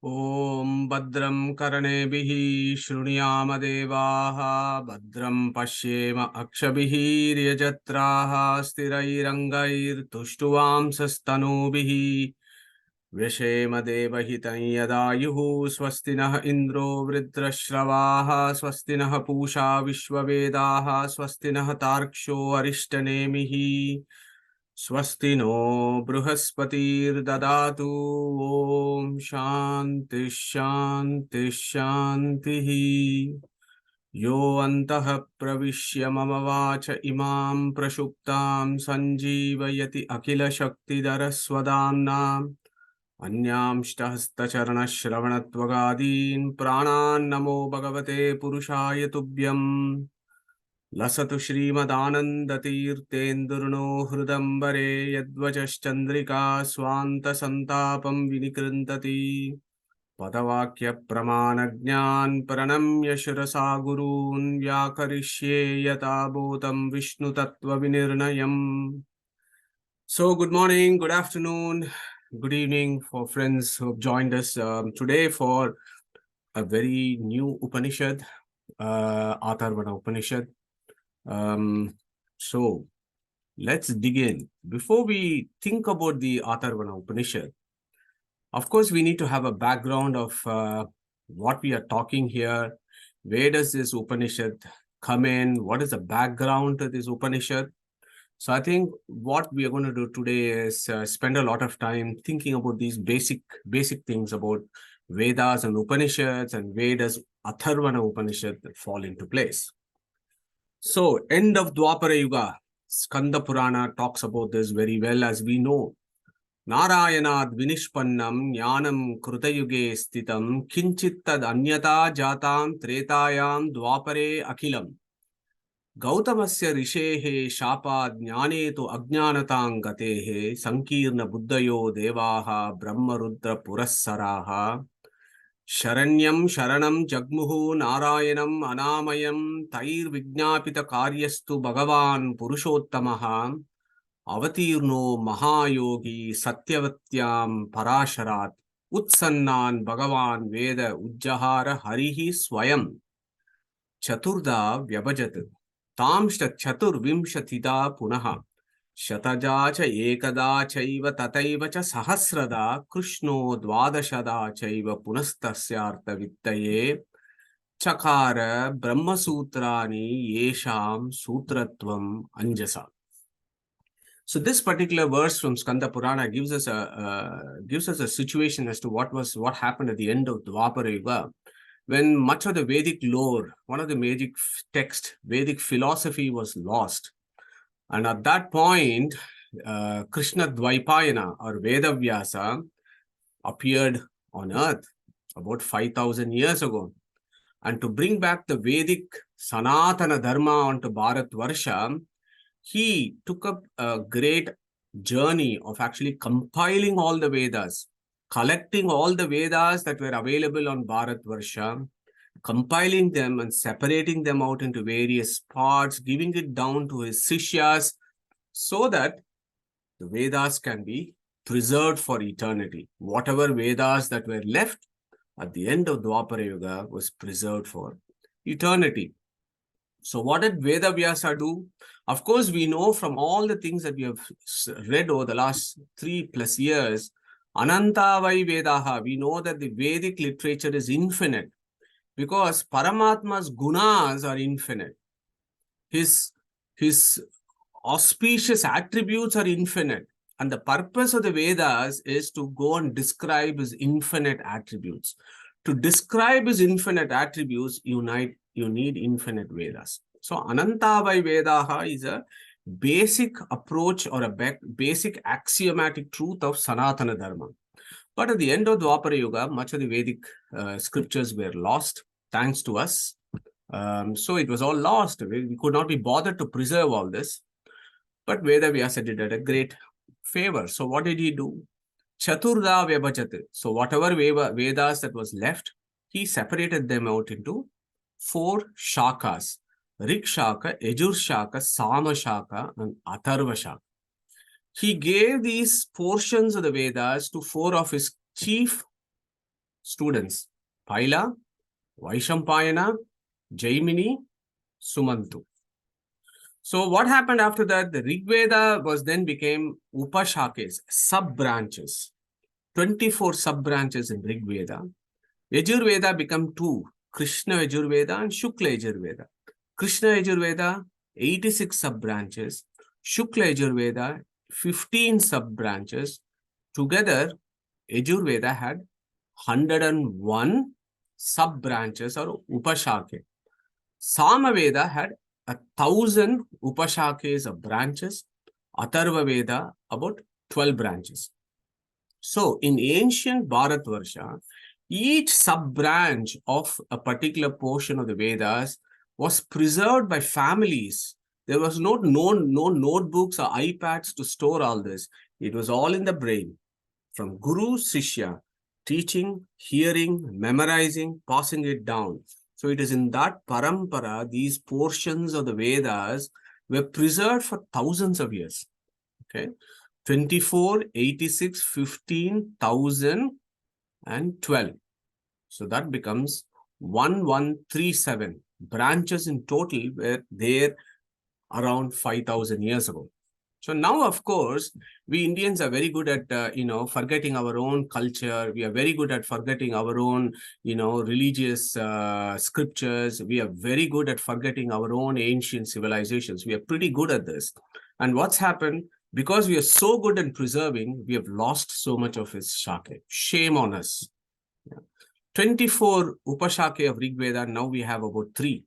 Om Badram Karanebihi Shruniyama Devaha Badram Pashyema Akshabihi Ryajatraha Sthirairangair Tushtuvam Sastanubihi Vyashema Devahitan Yadayuhu Swastinah Indro Vridrashravaha Swastinah Pusha Vishwavedaha Swastinah Tarksho Arishtanemihi स्वस्ति no बृहस्पतिर्ददातु Om Shanti शांति शांति यो अन्तः प्रविश्य मम watch इमां प्रसुप्तां संजीवयति अखिल शक्तिधरस्वदाम्ना अन्यांष्टहस्तचरणश्रवणत्वगादीन् प्राणान् नमो भगवते पुरुषाय तुभ्यम् लसतु श्रीमदानन्दतीर्थेन्दुर्नो हृदम्बरे यद्वचश्चन्द्रिका स्वान्तसन्तापं विनिकृन्तति पदवाक्यप्रमाणज्ञान् प्रणम्य शिरसा गुरून् व्याकरिष्ये यथाभूतं विष्णुतत्त्वविनिर्णयम्. So good morning, good afternoon, good evening for friends who have joined us today for a very new Upanishad, Atharvana Upanishad. So let's dig in. Before we think about the Atharvana Upanishad, of course, we need to have a background of what we are talking here. Where does this Upanishad come in? What is the background to this Upanishad? So I think what we are going to do today is spend a lot of time thinking about these basic things about Vedas and Upanishads, and where does Atharvana Upanishad fall into place. So, end of Dwapara Yuga, Skanda Purana talks about this very well, as we know. Narayanad Vinishpannam Jnanam Krutayuge Sthitam Kinchittad Anyata Jatam Tretayam Dwapare Akhilam Gautamasya Rishehe Shapad Jnane Tu Ajnanatang Gatehe Sankirna Buddhayo Devaha Brahma Rudra Purassaraha Sharanyam Sharanam Jagmuhu Narayanam Anamayam Tair Vignapita Karyastu Bhagavan Purushottamaha Avatirno Mahayogi Satyavatyam Parasharat Utsannan Bhagavan Veda Ujjahara Harihi Swayam Chaturda Vyabhajat Tamshta Chatur Vimshatida Punaha Shataja cha ekada chaiva tataiva cha sahasrada krishno dvadashada chaiva punastasyartha vittaye chakara brahma sutrani yesham sutratvam anjasa. So this particular verse from Skanda Purana gives us a situation as to what happened at the end of Dwapara Yuga, when much of the Vedic lore, one of the Vedic text, Vedic philosophy was lost. And at that point, Krishna Dvaipayana or Vedavyasa appeared on earth about 5,000 years ago. And to bring back the Vedic Sanatana Dharma onto Bharatvarsha, he took up a great journey of actually compiling all the Vedas, collecting all the Vedas that were available on Bharatvarsha, compiling them and separating them out into various parts, giving it down to his Sishyas, so that the Vedas can be preserved for eternity. Whatever Vedas that were left at the end of Dwapara Yuga was preserved for eternity. So what did Vedavyasa do? Of course, we know from all the things that we have read over the last 3+ years, Ananta Vai Vedaha, we know that the Vedic literature is infinite, because Paramatma's gunas are infinite. His auspicious attributes are infinite. And the purpose of the Vedas is to go and describe his infinite attributes. To describe his infinite attributes, you need infinite Vedas. So Ananta Vai Vedaha is a basic approach or a basic axiomatic truth of Sanatana Dharma. But at the end of Dwapara Yuga, much of the Vedic scriptures were lost, thanks to us. So it was all lost. We could not be bothered to preserve all this. But Vedavyasa did it a great favor. So what did he do? Chaturda Vyabhajat. So whatever Vedas that was left, he separated them out into 4 shakas. Rik Shaka, Yajur Shaka, Sama Shaka, and Atharva Shaka. He gave these portions of the Vedas to 4 of his chief students. Paila, Vaishampayana, Jaimini, Sumantu. So what happened after that? The Rig Veda was then became Upashakes, sub-branches. 24 sub-branches in Rig Veda. Yajurveda become two, Krishna Yajurveda and Shukla Yajurveda. Krishna Yajurveda, 86 sub-branches. Shukla Yajurveda, 15 sub-branches. Together, Yajurveda had 101 sub-branches or Upashake. Samaveda had 1,000 Upashakes of branches. Atharva Veda, about 12 branches. So, in ancient Bharatvarsha, each sub-branch of a particular portion of the Vedas was preserved by families. There was no notebooks or iPads to store all this. It was all in the brain. From Guru-shishya, teaching, hearing, memorizing, passing it down. So it is in that parampara, these portions of the Vedas were preserved for thousands of years. Okay, 24, 86, 15, 1,000 and 12. So that becomes 1137 branches in total were there around 5,000 years ago. So now, of course, we Indians are very good at, forgetting our own culture. We are very good at forgetting our own, religious scriptures. We are very good at forgetting our own ancient civilizations. We are pretty good at this. And what's happened? Because we are so good in preserving, we have lost so much of its shake. Shame on us. 24 Upashake of Rig Veda, now we have about 3.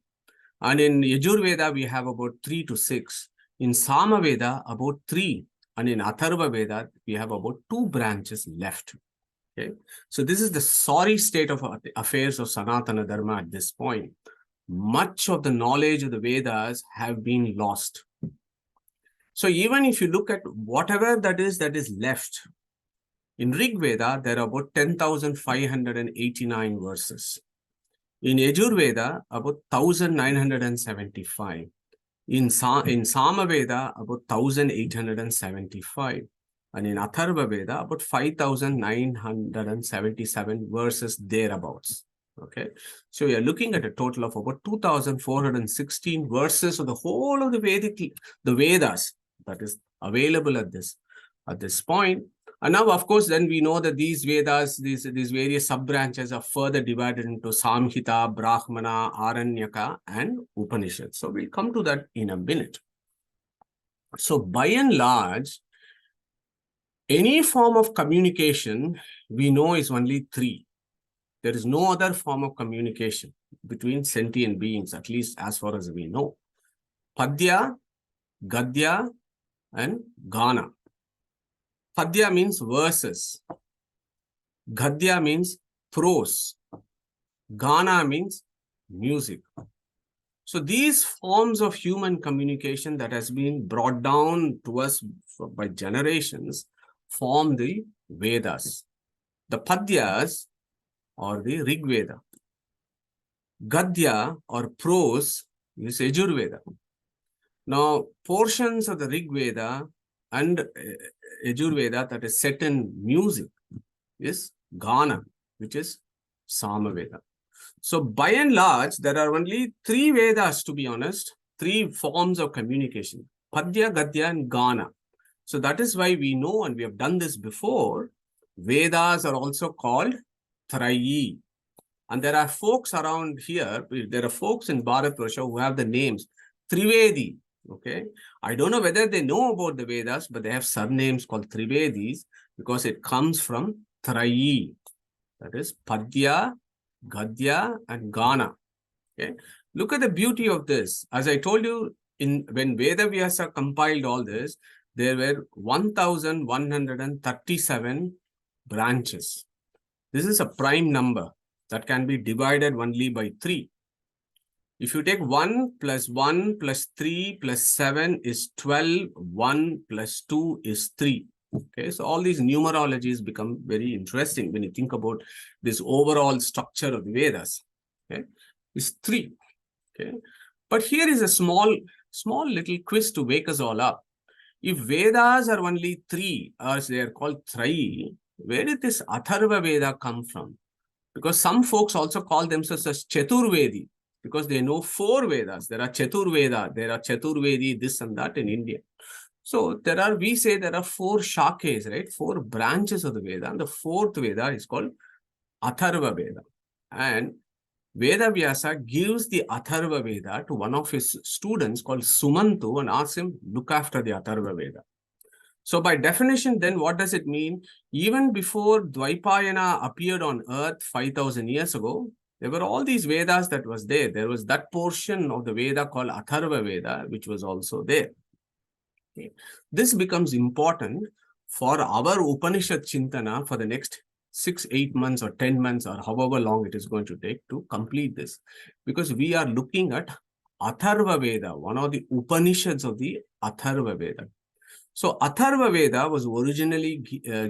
And in Yajurveda, we have about 3 to 6. In Samaveda, about 3. And in Atharva Veda, we have about 2 branches left. Okay. So this is the sorry state of affairs of Sanatana Dharma at this point. Much of the knowledge of the Vedas have been lost. So even if you look at whatever that is left, in Rig Veda, there are about 10,589 verses. In Yajurveda, about 1,975. In Samaveda, about 1,875. And in Atharva Veda, about 5,977 verses thereabouts. Okay, so we are looking at a total of about 2,416 verses of the whole of the Vedas that is available at this point. And now, of course, then we know that these Vedas, these various sub-branches are further divided into Samhita, Brahmana, Aranyaka, and Upanishads. So we'll come to that in a minute. So by and large, any form of communication we know is only 3. There is no other form of communication between sentient beings, at least as far as we know. Padya, Gadya, and Gana. Padya means verses. Gadya means prose. Gana means music. So these forms of human communication that has been brought down to us by generations form the Vedas. The Padyas or the Rig Veda. Gadya or prose is Yajurveda. Now, portions of the Rig Veda and Yajurveda that is set in music is Gana, which is Samaveda. So by and large, there are only 3 Vedas, to be honest, 3 forms of communication, Padya, Gadya, and Gana. So that is why we know, and we have done this before, Vedas are also called Trayi. And there are folks around here, there are folks in Bharatvarsha who have the names Trivedi. Okay, I don't know whether they know about the Vedas, but they have surnames called Trivedis because it comes from Trayi. That is Padya, Gadya, and Gana. Okay, look at the beauty of this. As I told you, when Veda Vyasa compiled all this, there were 1,137 branches. This is a prime number that can be divided only by 3. If you take 1 plus 1 plus 3 plus 7 is 12, 1 plus 2 is 3. Okay, so all these numerologies become very interesting when you think about this overall structure of the Vedas. Okay, it's 3. Okay, but here is a small little quiz to wake us all up. If Vedas are only 3, or they are called Trayi, where did this Atharva Veda come from? Because some folks also call themselves as Chaturvedi, because they know 4 Vedas. There are Chaturveda, there are Chaturvedi, this and that in India. So we say there are 4 shakes, right? 4 branches of the Veda, and the 4th Veda is called Atharva Veda. And Veda Vyasa gives the Atharva Veda to one of his students called Sumantu and asks him, look after the Atharva Veda. So by definition, then what does it mean? Even before Dvaipayana appeared on earth 5,000 years ago, there were all these Vedas that was there. There was that portion of the Veda called Atharva Veda, which was also there. Okay. This becomes important for our Upanishad Chintana for the next 6, 8 months or 10 months or however long it is going to take to complete this. Because we are looking at Atharva Veda, one of the Upanishads of the Atharva Veda. So Atharva Veda was originally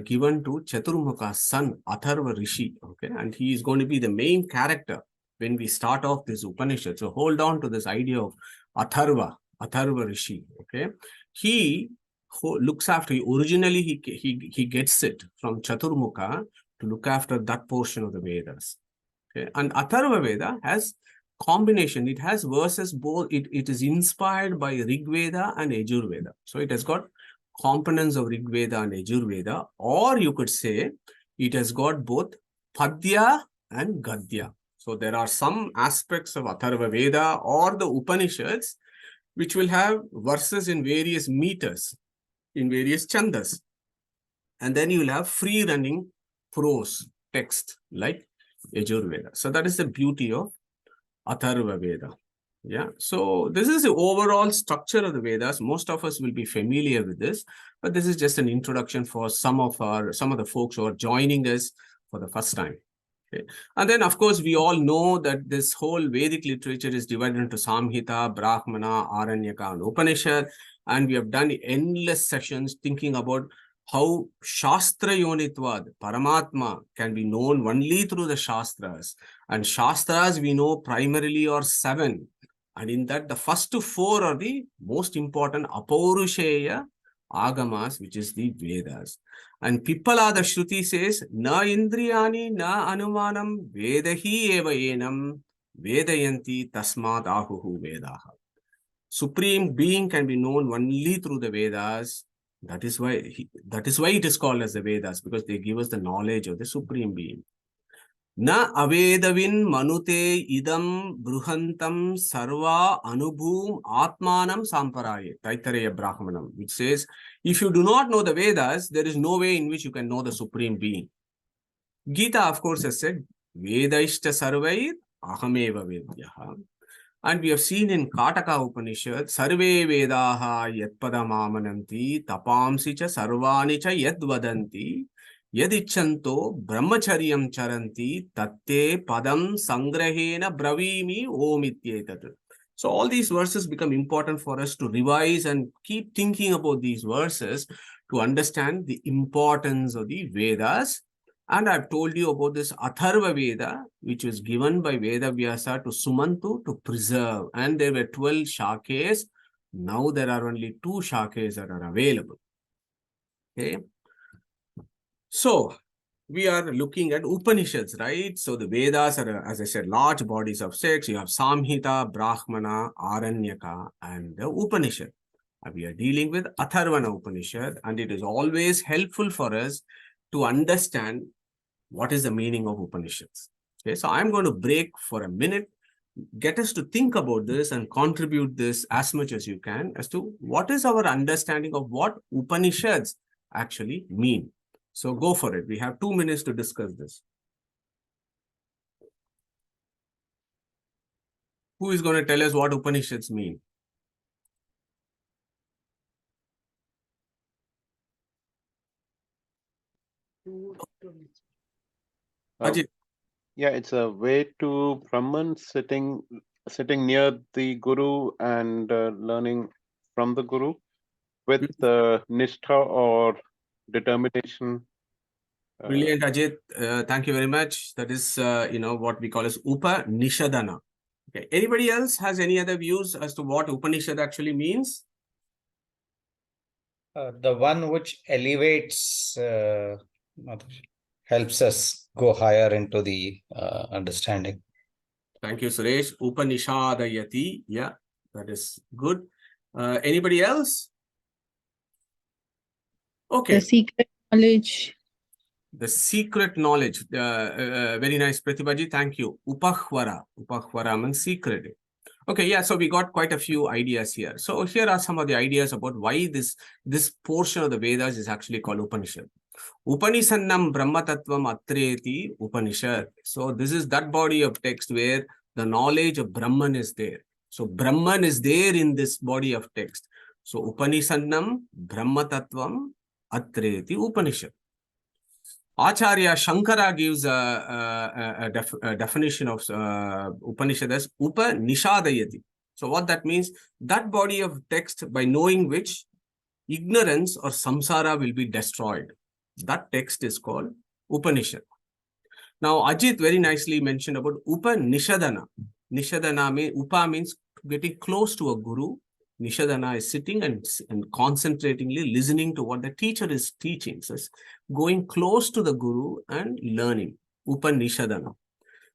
given to Chaturmukha's son, Atharva Rishi, okay? And he is going to be the main character when we start off this Upanishad. So hold on to this idea of Atharva Rishi, okay? He looks after, originally he gets it from Chaturmukha to look after that portion of the Vedas, okay? And Atharva Veda has combination. It has verses both, it is inspired by Rig Veda and Yajur Veda. So it has got components of Rig Veda and Yajur Veda, or you could say it has got both Padya and Gadya. So there are some aspects of Atharva Veda or the Upanishads which will have verses in various meters, in various chandas. And then you will have free running prose text like Yajur Veda. So that is the beauty of Atharva Veda. Yeah, so this is the overall structure of the Vedas. Most of us will be familiar with this, but this is just an introduction for some of the folks who are joining us for the first time. Okay. And then, of course, we all know that this whole Vedic literature is divided into Samhita, Brahmana, Aranyaka, and Upanishad. And we have done endless sessions thinking about how Shastra Yonitvad, Paramatma, can be known only through the Shastras. And Shastras, we know primarily are 7. And in that, the first 4 are the most important Apaurusheya Agamas, which is the Vedas. And Pippala, the Shruti says, Na Indriyani, na Anumanam, Vedahi eva enam, Vedayanti tasmat ahuhu Vedaha. Supreme being can be known only through the Vedas. That is why it is called as the Vedas, because they give us the knowledge of the Supreme Being. Na avedavin manute idam bruhantam sarva anubhum atmanam samparaye, Taitareya Brahmanam, which says, if you do not know the Vedas, there is no way in which you can know the Supreme Being. Gita, of course, has said, Vedaishta sarvair ahameva vedyaha. And we have seen in Kataka Upanishad, Sarve Vedaha yatpadam amananti, tapamsi cha sarvani cha yadvadanti, Yadichanto brahmacharyam charanti tatte padam sangrahena bravimi omityetat. So all these verses become important for us to revise and keep thinking about these verses to understand the importance of the Vedas. And I've told you about this Atharva Veda, which was given by Veda Vyasa to Sumantu to preserve. And there were 12 shakes. Now there are only 2 shakes that are available. Okay. So we are looking at Upanishads, right? So the Vedas are, as I said, large bodies of 6. You have Samhita, Brahmana, Aranyaka, and the Upanishad. And we are dealing with Atharvana Upanishad, and it is always helpful for us to understand what is the meaning of Upanishads. Okay, so I'm going to break for a minute, get us to think about this and contribute this as much as you can as to what is our understanding of what Upanishads actually mean. So go for it. We have 2 minutes to discuss this. Who is going to tell us what Upanishads mean? Ajit. Yeah, it's a way to Brahman sitting near the Guru and learning from the Guru with nishtha or determination. Brilliant, Ajit. Thank you very much. That is, what we call as Upanishadana. Okay. Anybody else has any other views as to what Upanishad actually means? The one which elevates, helps us go higher into the understanding. Thank you, Suresh. Upanishadayati. Yeah, that is good. Anybody else? Okay. The secret knowledge. The secret knowledge. Very nice, Pratibhaji. Thank you. Upahvara. Upahvara means secret. Okay, yeah, so we got quite a few ideas here. So here are some of the ideas about why this portion of the Vedas is actually called Upanishad. Upanishannam Brahmatattvam Atreti Upanishad. So this is that body of text where the knowledge of Brahman is there. So Brahman is there in this body of text. So Upanishannam Brahmatattvam Atreti Upanishad. Acharya Shankara gives a definition of Upanishad as Upanishadayati. So what that means, that body of text by knowing which ignorance or samsara will be destroyed. That text is called Upanishad. Now Ajit very nicely mentioned about Upanishadana. Nishadana means, Upa means getting close to a guru. Nishadana is sitting and concentratingly listening to what the teacher is teaching. So it's going close to the guru and learning. Upanishadana.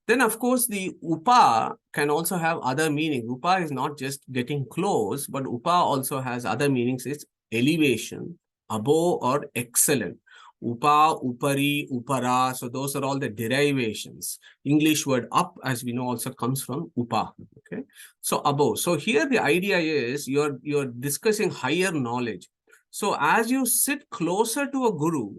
Then, of course, the Upa can also have other meaning. Upa is not just getting close, but Upa also has other meanings. It's elevation, above or excellent. Upa, Upari, Upara. So those are all the derivations. English word up, as we know, also comes from Upa. Okay. So above. So here the idea is you're discussing higher knowledge. So as you sit closer to a guru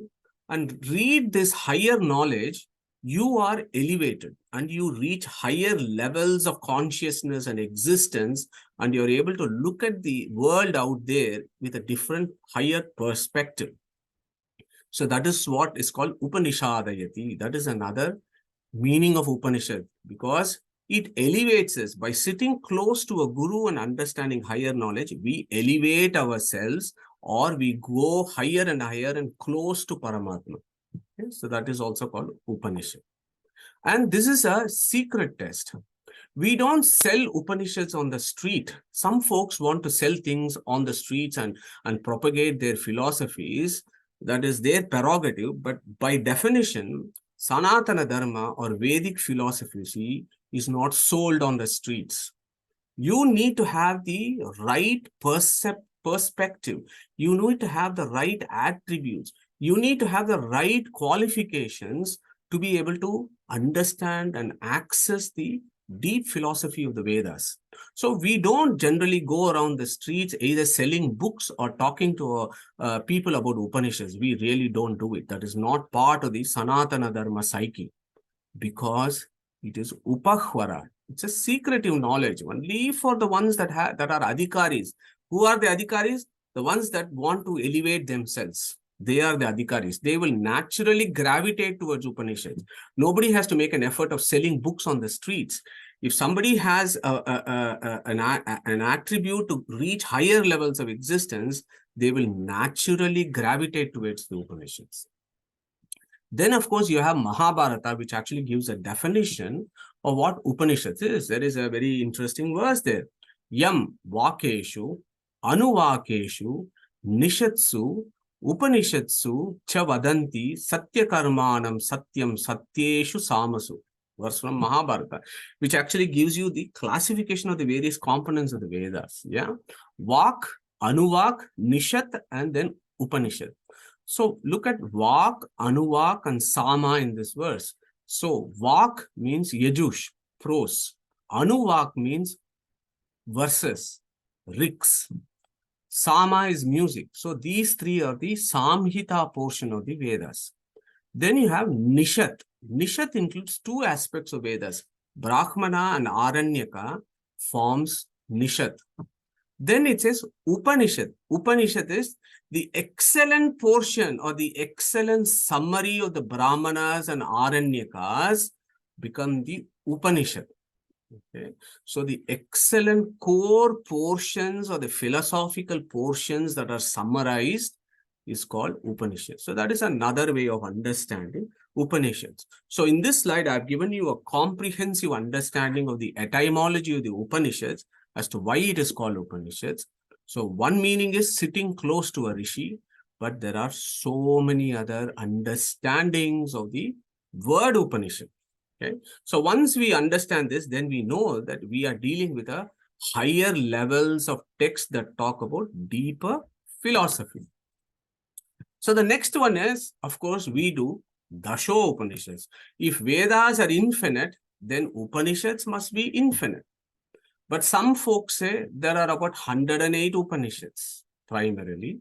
and read this higher knowledge, you are elevated and you reach higher levels of consciousness and existence, and you're able to look at the world out there with a different, higher perspective. So that is what is called Upanishadayati. That is another meaning of Upanishad, because it elevates us. By sitting close to a guru and understanding higher knowledge, we elevate ourselves, or we go higher and higher and close to Paramatma. Okay? So that is also called Upanishad. And this is a secret test. We don't sell Upanishads on the street. Some folks want to sell things on the streets and propagate their philosophies. That is their prerogative. But by definition, Sanatana Dharma or Vedic philosophy is not sold on the streets. You need to have the right perspective. You need to have the right attributes. You need to have the right qualifications to be able to understand and access the deep philosophy of the Vedas. So we don't generally go around the streets either selling books or talking to people about Upanishads. We really don't do it. That is not part of the Sanatana Dharma psyche, because it is Upahvara. It's a secretive knowledge only for the ones that are adhikaris. Who are the adhikaris? The ones that want to elevate themselves. They are the adhikaris. They will naturally gravitate towards Upanishads. Nobody has to make an effort of selling books on the streets. If somebody has an attribute to reach higher levels of existence, they will naturally gravitate towards the Upanishads. Then, of course, you have Mahabharata, which actually gives a definition of what Upanishads is. There is a very interesting verse there. Yam vakeshu, anuvakeshu, nishatsu, Upanishatsu cha vadanti satya karmanam satyam satyeshu samasu. Verse from Mahabharata, which actually gives you the classification of the various components of the Vedas. Yeah, Vak, Anuvak, Nishat, and then Upanishad. So look at Vak, Anuvak, and Sama in this verse. So Vak means Yajush, prose. Anuvak means verses, riks. Sama is music. So these three are the Samhita portion of the Vedas. Then you have Nishat. Nishat includes two aspects of Vedas. Brahmana and Aranyaka forms Nishat. Then it says Upanishad. Upanishad is the excellent portion or the excellent summary of the Brahmanas and Aranyakas become the Upanishad. Okay. So the excellent core portions or the philosophical portions that are summarized is called Upanishad. So that is another way of understanding Upanishads. So in this slide, I've given you a comprehensive understanding of the etymology of the Upanishads as to why it is called Upanishads. So one meaning is sitting close to a Rishi, but there are so many other understandings of the word Upanishad. Okay, so once we understand this, then we know that we are dealing with a higher levels of text that talk about deeper philosophy. So the next one is, of course, we do Dasho Upanishads. If Vedas are infinite, then Upanishads must be infinite. But some folks say there are about 108 Upanishads, primarily.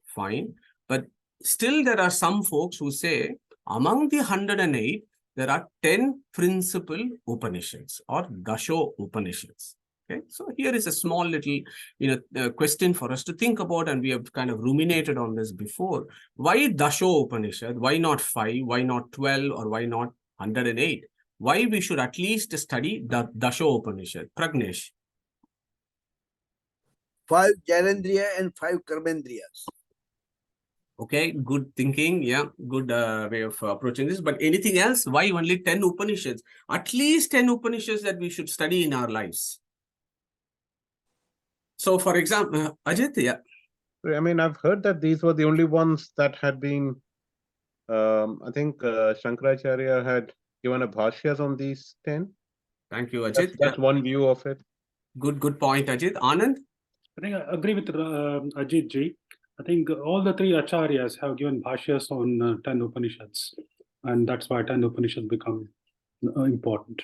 Fine. But still there are some folks who say among the 108, there are 10 principal Upanishads or Dasho Upanishads. Okay, so here is a small little question for us to think about, and we have kind of ruminated on this before. Why Dasho Upanishad? Why not 5? Why not 12? Or why not 108? Why we should at least study the Dasho Upanishad? Pragnesh. 5 Jnanendriya and 5 Karmendriyas. Okay, good thinking. Yeah, good way of approaching this. But anything else? Why only 10 Upanishads? At least 10 Upanishads that we should study in our lives. So, for example, Ajit, yeah. I mean, I've heard that these were the only ones that had been, I think Shankaracharya had given a bhashyas on these 10. Thank you, Ajit. That's one view of it. Good point, Ajit. Anand? I think I agree with Ajit Ji. I think all the three acharyas have given bhashyas on 10 Upanishads, and that's why 10 Upanishads become important.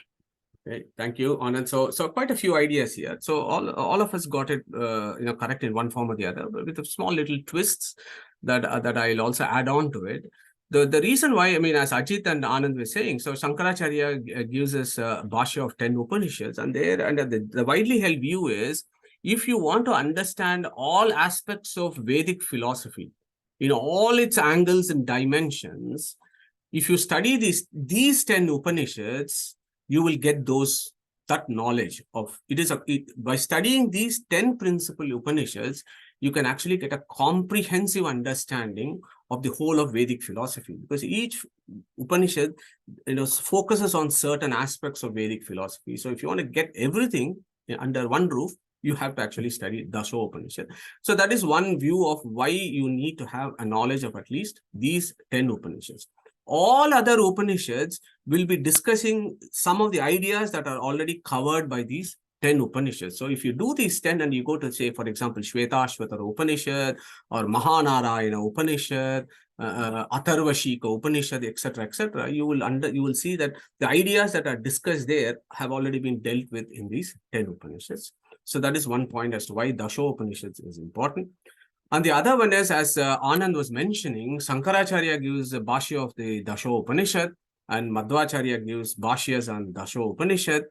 Okay, thank you, Anand. So quite a few ideas here. So all of us got it, correct in one form or the other, but with a small little twists that I'll also add on to it. The reason why, I mean, as Ajit and Anand were saying, so Shankaracharya gives us a bhashya of 10 Upanishads, and the widely held view is, if you want to understand all aspects of Vedic philosophy, all its angles and dimensions, if you study these 10 Upanishads, you will get that knowledge of by studying these 10 principal Upanishads, you can actually get a comprehensive understanding of the whole of Vedic philosophy, because each Upanishad focuses on certain aspects of Vedic philosophy. So if you want to get everything under one roof, you have to actually study Dasho Upanishad. So that is one view of why you need to have a knowledge of at least these 10 Upanishads. All other Upanishads will be discussing some of the ideas that are already covered by these 10 Upanishads. So if you do these 10 and you go to, say, for example, Shvetashvatara Upanishad or Mahanarayana Upanishad, Atharva Upanishad, etc., you will see that the ideas that are discussed there have already been dealt with in these 10 Upanishads. So that is one point as to why Dasho Upanishads is important. And the other one is, as Anand was mentioning, Shankaracharya gives a bhashya of the Dasho Upanishad, and Madhvacharya gives bhashyas on Dasho Upanishad.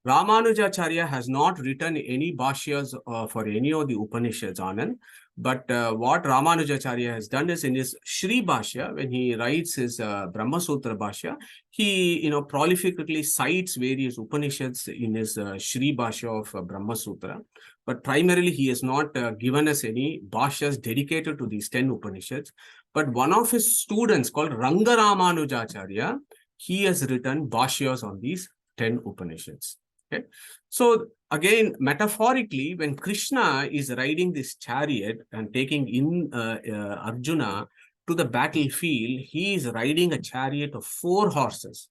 Ramanujacharya has not written any bhashyas for any of the Upanishads, Anand. But what Ramanujacharya has done is, in his Shri Bhashya, when he writes his Brahma Sutra Bhashya, he prolifically cites various Upanishads in his Shri Bhashya of Brahma Sutra. But primarily, he has not given us any bhashyas dedicated to these 10 Upanishads. But one of his students, called Ranga Ramanujacharya, he has written bhashyas on these 10 Upanishads. Okay, so again, metaphorically, when Krishna is riding this chariot and taking in Arjuna to the battlefield, he is riding a chariot of 4 horses,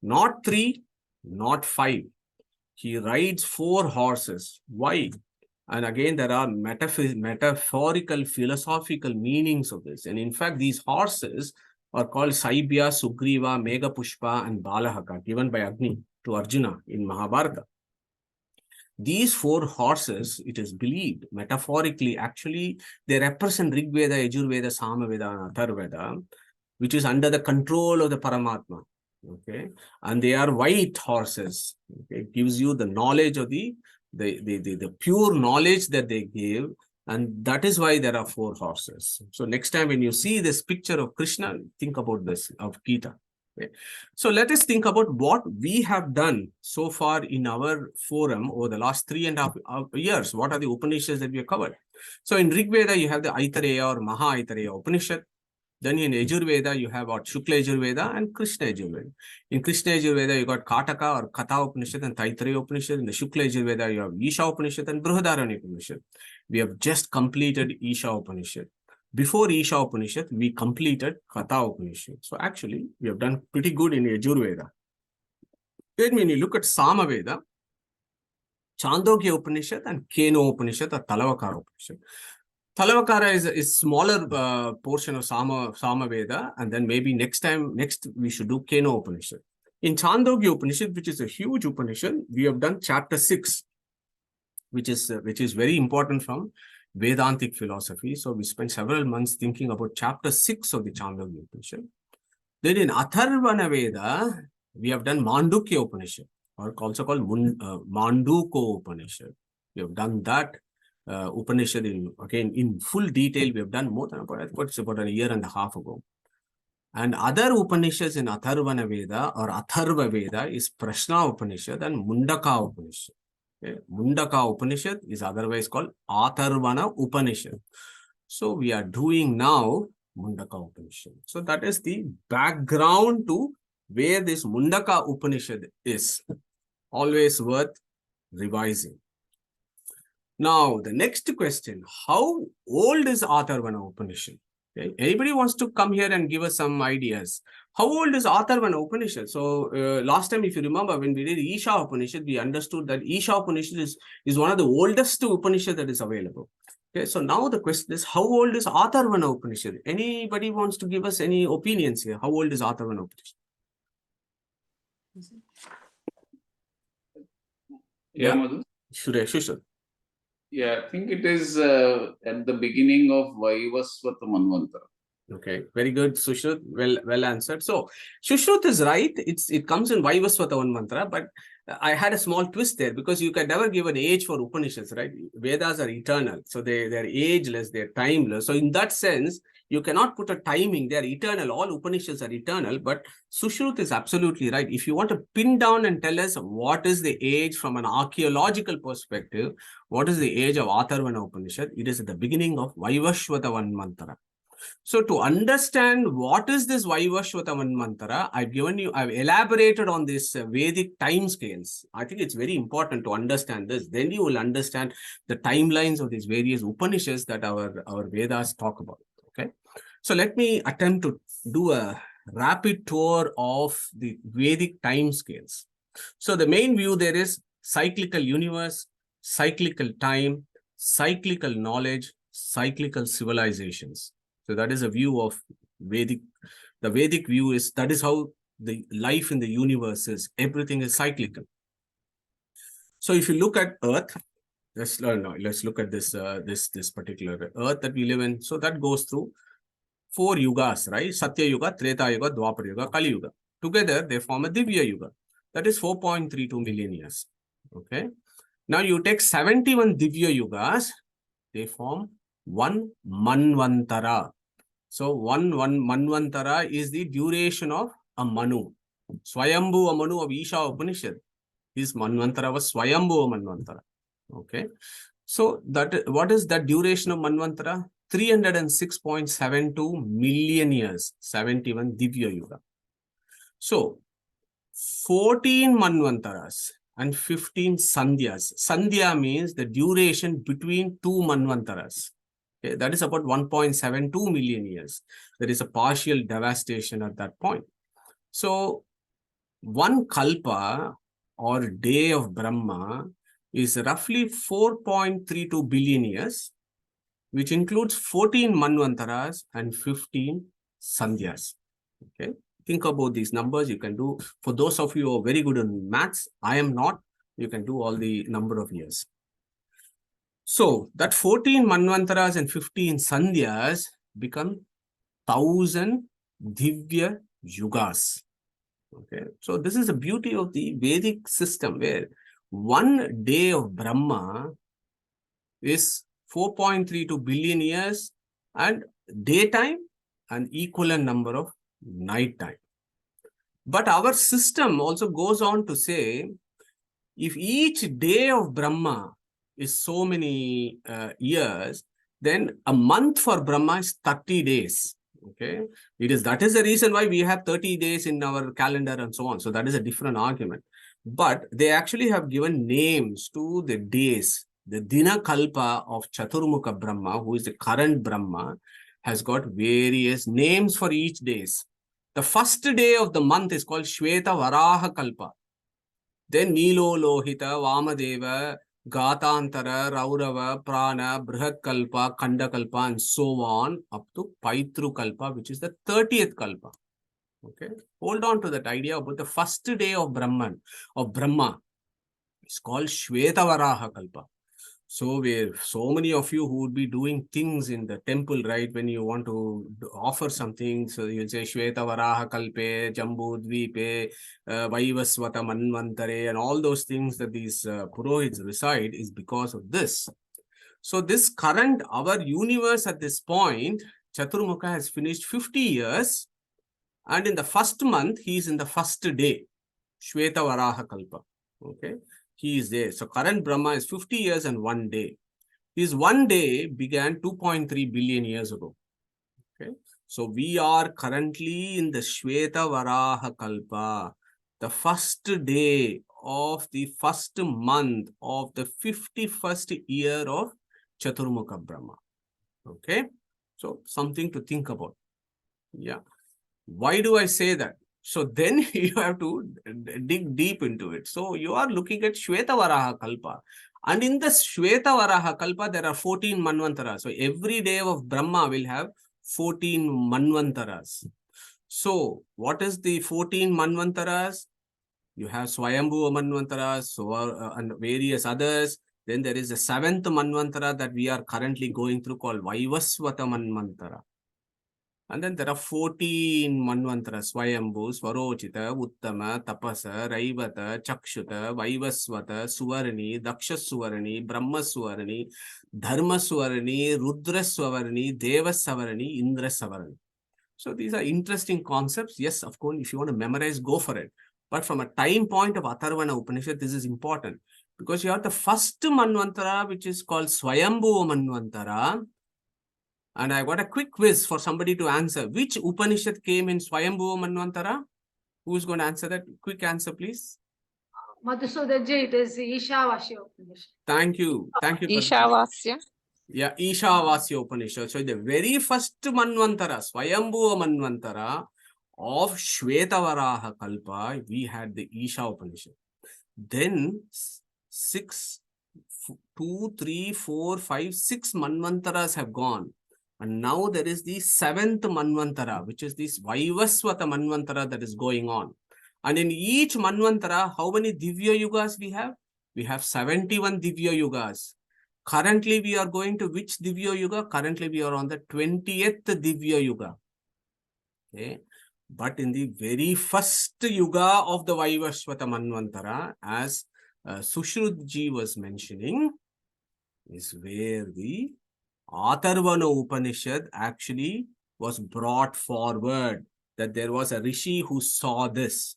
not 3, not 5. He rides 4 horses. Why? And again, there are metaphorical, philosophical meanings of this. And in fact, these horses are called Saibhya, Sugriva, Meghapushpa, and Balahaka, given by Agni to Arjuna in Mahabharata. These 4 horses, it is believed, metaphorically, actually, they represent Rig Veda, Yajurveda, Samaveda, and Atharvana, which is under the control of the Paramatma. Okay, and they are white horses. Okay, it gives you the knowledge of the pure knowledge that they give, and that is why there are 4 horses. So next time when you see this picture of Krishna, think about this, of Gita. Okay. So let us think about what we have done so far in our forum over the last 3.5 years. What are the Upanishads that we have covered? So in Rig Veda, you have the Aitareya or Maha Aitareya Upanishad. Then in Yajurveda, you have what Shukla Yajurveda and Krishna Yajurveda. In Krishna Yajurveda, you got Kataka or Katha Upanishad and Taittiriya Upanishad. In the Shukla Yajurveda, you have Isha Upanishad and Brihadaranyaka Upanishad. We have just completed Isha Upanishad. Before Isha Upanishad, we completed Katha Upanishad. So actually, we have done pretty good in Yajurveda. Then when you look at Samaveda, Chandogya Upanishad and Keno Upanishad or Talavakara Upanishad. Talavakara is smaller portion of Samaveda, and then maybe next we should do Keno Upanishad. In Chandogya Upanishad, which is a huge Upanishad, we have done chapter 6, which is very important from Vedantic philosophy. So we spent several months thinking about chapter 6 of the Chandogya Upanishad. Then in Atharvana Veda, we have done Mandukya Upanishad, or also called Manduko Upanishad. We have done that Upanishad in full detail. We have done more than about a year and a half ago. And other Upanishads in Atharvana Veda or Atharva Veda is Prashna Upanishad and Mundaka Upanishad. Okay. Mundaka Upanishad is otherwise called Atharvana Upanishad. So we are doing now Mundaka Upanishad. So that is the background to where this Mundaka Upanishad is. Always worth revising. Now, the next question, how old is Atharvana Upanishad? Okay. Anybody wants to come here and give us some ideas? How old is Atharvana Upanishad? So, last time, if you remember, when we did Isha Upanishad, we understood that Isha Upanishad is one of the oldest Upanishad that is available. Okay, so now the question is, how old is Atharvana Upanishad? Anybody wants to give us any opinions here? How old is Atharvana Upanishad? Yeah, Madhu? Sure. Yeah, I think it is at the beginning of Vaivasvata Manvantara. Okay, very good, Sushrut. Well answered. So, Sushrut is right. It comes in Vaivasvata Manvantara, but I had a small twist there because you can never give an age for Upanishads, right? Vedas are eternal, so they're ageless, they're timeless. So, in that sense, you cannot put a timing. They're eternal. All Upanishads are eternal. But Sushrut is absolutely right. If you want to pin down and tell us what is the age from an archaeological perspective, what is the age of Atharvana Upanishad, it is at the beginning of Vaivasvata Manvantara. So to understand what is this Vaivasvata Manvantara, I've elaborated on this Vedic time scales. I think it's very important to understand this. Then you will understand the timelines of these various Upanishads that our Vedas talk about. Okay. So let me attempt to do a rapid tour of the Vedic time scales. So the main view there is cyclical universe, cyclical time, cyclical knowledge, cyclical civilizations. So that is a view of Vedic. The Vedic view is that is how the life in the universe is. Everything is cyclical. So if you look at Earth, let's look at this this particular Earth that we live in. So that goes through 4 yugas, right? Satya Yuga, Treta Yuga, Dwapara Yuga, Kali Yuga. Together they form a Divya Yuga. That is 4.32 million years. Okay. Now you take 71 Divya Yugas, they form one Manvantara. So one Manvantara is the duration of a Manu. Swayambhu Manu of Isha Upanishad. His Manvantara was Swayambhu Manvantara. Okay. So what is that duration of Manvantara? 306.72 million years. 71 Divya Yuga. So 14 Manvantaras and 15 Sandhyas. Sandhya means the duration between 2 Manvantaras. Okay, that is about 1.72 million years. There is a partial devastation at that point. So, one kalpa or day of Brahma is roughly 4.32 billion years, which includes 14 Manvantaras and 15 Sandhyas. Okay, think about these numbers. You can do, for those of you who are very good in maths, I am not, you can do all the number of years. So that 14 Manvantaras and 15 Sandhyas become 1000 Divya Yugas. Okay, so this is the beauty of the Vedic system where one day of Brahma is 4.32 billion years and daytime and equivalent number of nighttime. But our system also goes on to say, if each day of Brahma is so many years, then a month for Brahma is 30 days. Okay, that is the reason why we have 30 days in our calendar and so on. So that is a different argument. But they actually have given names to the days. The Dina Kalpa of Chaturmukha Brahma, who is the current Brahma, has got various names for each days. The first day of the month is called Shweta Varaha Kalpa. Then Nilo Lohita, Vamadeva, Gatantara, Raurava, Prana, Brihat Kalpa, Kanda Kalpa, and so on up to Paitru Kalpa, which is the 30th Kalpa. Okay, hold on to that idea about the first day of Brahman, of Brahma. It's called Shweta Varaha Kalpa. So so many of you who would be doing things in the temple, right? When you want to offer something, so you'll say Shweta Varaha Kalpe, Jambu Dvipe, Vaivasvata Manvantare, and all those things that these Purohits recite is because of this. So this current, our universe at this point, Chaturmukha has finished 50 years. And in the first month, he is in the first day, Shweta Varaha Kalpa. Okay. He is there. So current Brahma is 50 years and 1 day. His 1 day began 2.3 billion years ago. Okay. So we are currently in the Shweta Varaha Kalpa, the first day of the first month of the 51st year of Chaturmukha Brahma. Okay. So something to think about. Yeah. Why do I say that? So then you have to dig deep into it. So you are looking at Shweta Varaha Kalpa. And in the Shweta Varaha Kalpa, there are 14 Manvantaras. So every day of Brahma will have 14 Manvantaras. So what is the 14 Manvantaras? You have Swayambhuva Manvantaras, so, and various others. Then there is a 7th Manvantara that we are currently going through called Vaivasvata Manvantara. And then there are 14 Manvantaras, Swayambhu, Swarochita, Uttama, Tapasa, Raivata, Chakshuta, Vaivasvata, Suvarani, Daksha Suvarani, Brahma Suvarani, Dharma Suvarani, Rudra Suvarani, Deva Savarani, Indra Savarani. So these are interesting concepts. Yes, of course, if you want to memorize, go for it. But from a time point of Atharvana Upanishad, this is important. Because you have the first Manvantara, which is called Swayambhu Manvantara. And I got a quick quiz for somebody to answer. Which Upanishad came in Swayambhuva Manvantara? Who is going to answer that? Quick answer, please. Madhusudaji, it is Ishavasya Upanishad. Thank you. Thank you. Ishavasya. Yeah, Ishavasya Upanishad. So the very first Manvantara, Swayambhuva Manvantara of Shvetavaraha Kalpa, we had the Isha Upanishad. Then 6 Manvantaras have gone. And now there is the 7th Manvantara, which is this Vaivasvata Manvantara that is going on. And in each Manvantara, how many Divya Yugas we have? We have 71 Divya Yugas. Currently, we are going to which Divya Yuga? Currently, we are on the 20th Divya Yuga. Okay. But in the very first Yuga of the Vaivasvata Manvantara, as Sushrutji was mentioning, is where the Atharvana Upanishad actually was brought forward, that there was a Rishi who saw this.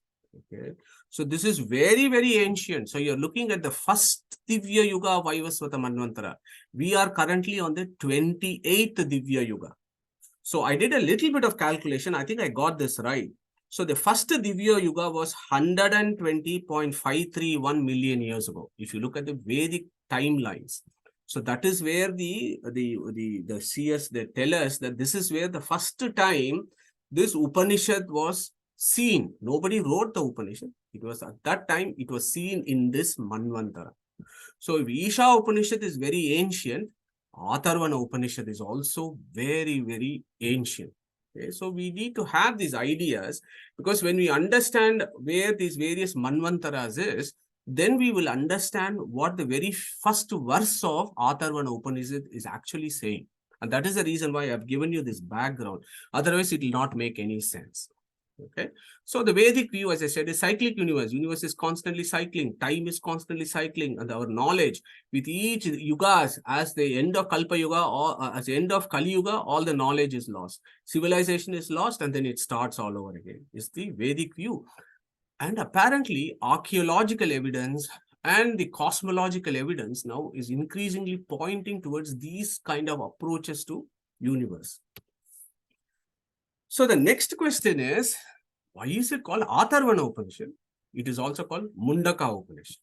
Okay. So this is very, very ancient. So you're looking at the first Divya Yuga of Vaivasvata Manvantara. We are currently on the 28th Divya Yuga. So I did a little bit of calculation. I think I got this right. So the first Divya Yuga was 120.531 million years ago. If you look at the Vedic timelines. So that is where the seers, they tell us that this is where the first time this Upanishad was seen. Nobody wrote the Upanishad. It was at that time, it was seen in this Manvantara. So if Isha Upanishad is very ancient, Atharvana Upanishad is also very, very ancient. Okay, so we need to have these ideas, because when we understand where these various Manvantaras is, then we will understand what the very first verse of Atharvana Upanishad is actually saying. And that is the reason why I have given you this background. Otherwise, it will not make any sense. Okay. So the Vedic view, as I said, is cyclic universe. Universe is constantly cycling. Time is constantly cycling. And our knowledge with each yugas, as the end of Kalpa Yuga or as the end of Kali Yuga, all the knowledge is lost. Civilization is lost and then it starts all over again. It's the Vedic view. And apparently, archaeological evidence and the cosmological evidence now is increasingly pointing towards these kind of approaches to universe. So the next question is, why is it called Atharvana Upanishad? It is also called Mundaka Upanishad.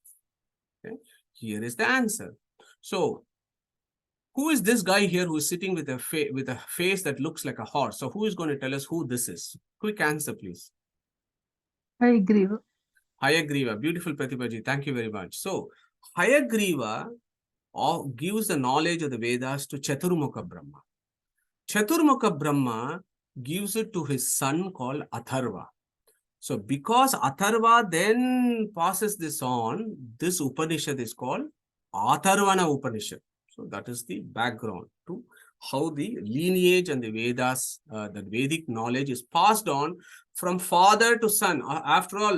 Okay. Here is the answer. So, Who is this guy here who is sitting with a face that looks like a horse? So who is going to tell us who this is? Quick answer, please. Hayagriva. Hayagriva. Beautiful, Pratibhaji. Thank you very much. So Hayagriva gives the knowledge of the Vedas to Chaturmukha Brahma. Chaturmukha Brahma gives it to his son called Atharva. So because Atharva then passes this on, this Upanishad is called Atharvana Upanishad. So that is the background to how the lineage and the Vedas, the Vedic knowledge is passed on from father to son. After all,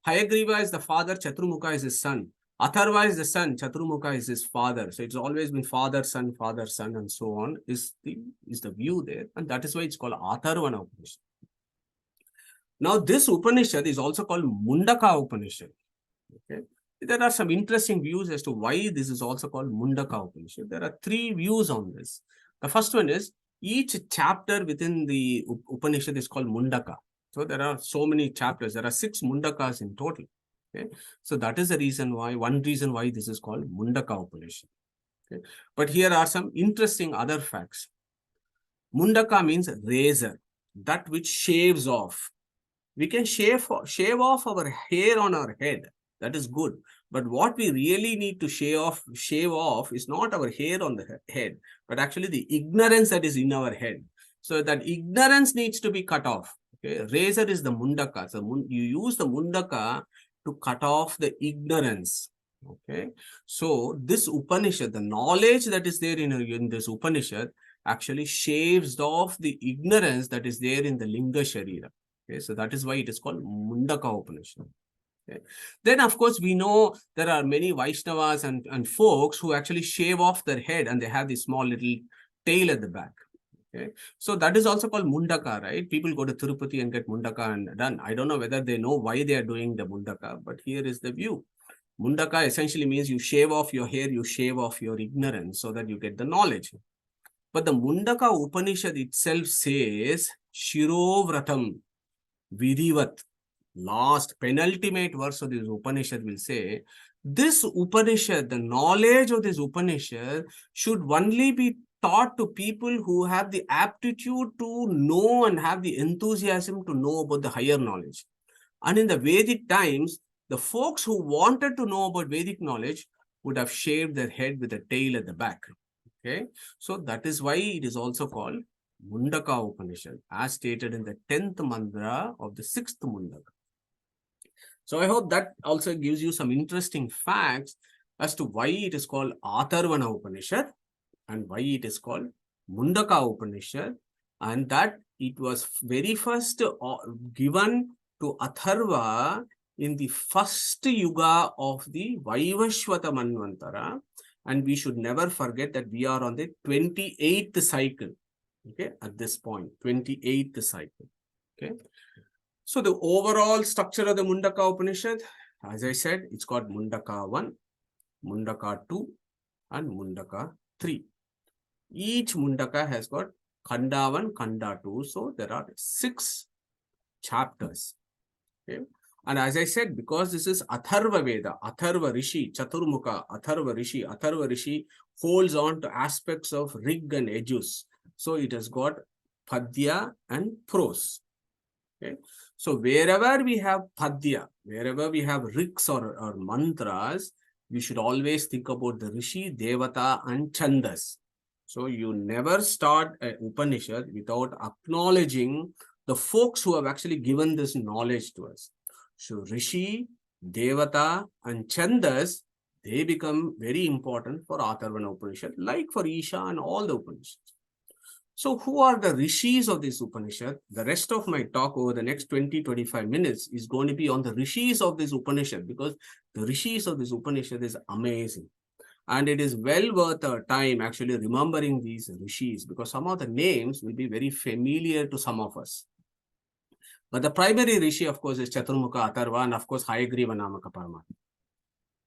Hayagriva is the father, Chaturmukha is his son. Atharva is the son, Chaturmukha is his father. So it's always been father, son, and so on is the view there. And that is why it's called Atharvana Upanishad. Now, this Upanishad is also called Mundaka Upanishad. Okay. There are some interesting views as to why this is also called Mundaka Upanishad. There are three views on this. The first one is each chapter within the Upanishad is called Mundaka. So there are so many chapters. There are 6 Mundakas in total. Okay. So that is the reason why, one reason why this is called Mundaka Upanishad. Okay. But here are some interesting other facts. Mundaka means razor, that which shaves off. We can shave off our hair on our head. That is good. But what we really need to shave off is not our hair on the head, but actually the ignorance that is in our head. So that ignorance needs to be cut off. Okay? Razor is the Mundaka. So you use the Mundaka to cut off the ignorance. Okay. So this Upanishad, the knowledge that is there in this Upanishad actually shaves off the ignorance that is there in the Linga Sharira. Okay, so that is why it is called Mundaka Upanishad. Okay. Then, of course, we know there are many Vaishnavas and folks who actually shave off their head and they have this small little tail at the back. Okay. So that is also called Mundaka, right? People go to Tirupati and get Mundaka and done. I don't know whether they know why they are doing the Mundaka, but here is the view. Mundaka essentially means you shave off your hair, you shave off your ignorance so that you get the knowledge. But the Mundaka Upanishad itself says, Shiro Vratam Vidivat. Last penultimate verse of this Upanishad will say, this Upanishad, the knowledge of this Upanishad should only be taught to people who have the aptitude to know and have the enthusiasm to know about the higher knowledge. And in the Vedic times, the folks who wanted to know about Vedic knowledge would have shaved their head with a tail at the back. Okay, so that is why it is also called Mundaka Upanishad, as stated in the 10th mantra of the 6th Mundaka. So I hope that also gives you some interesting facts as to why it is called Atharvana Upanishad and why it is called Mundaka Upanishad, and that it was very first given to Atharva in the first yuga of the Vaivashvata Manvantara, and we should never forget that we are on the 28th cycle. Okay, at this point, 28th cycle. Okay. So the overall structure of the Mundaka Upanishad, as I said, it's got Mundaka 1, Mundaka 2, and Mundaka 3. Each Mundaka has got Khanda 1, Khanda 2. So there are 6 chapters. Okay. And as I said, because this is Atharva Veda, Atharva Rishi, Chaturmukha, Atharva Rishi holds on to aspects of Rig and Yajus. So it has got Padya and Prose. Okay. So wherever we have Padya, wherever we have Riks or mantras, we should always think about the Rishi, Devata and Chandas. So you never start an Upanishad without acknowledging the folks who have actually given this knowledge to us. So Rishi, Devata and Chandas, they become very important for Atharvana Upanishad, like for Isha and all the Upanishads. So who are the Rishis of this Upanishad? The rest of my talk over the next 20-25 minutes is going to be on the Rishis of this Upanishad, because the Rishis of this Upanishad is amazing. And it is well worth our time actually remembering these Rishis, because some of the names will be very familiar to some of us. But the primary Rishi, of course, is Chaturmukha, Atharva, and of course, Hayagriva Namaka Paramatma.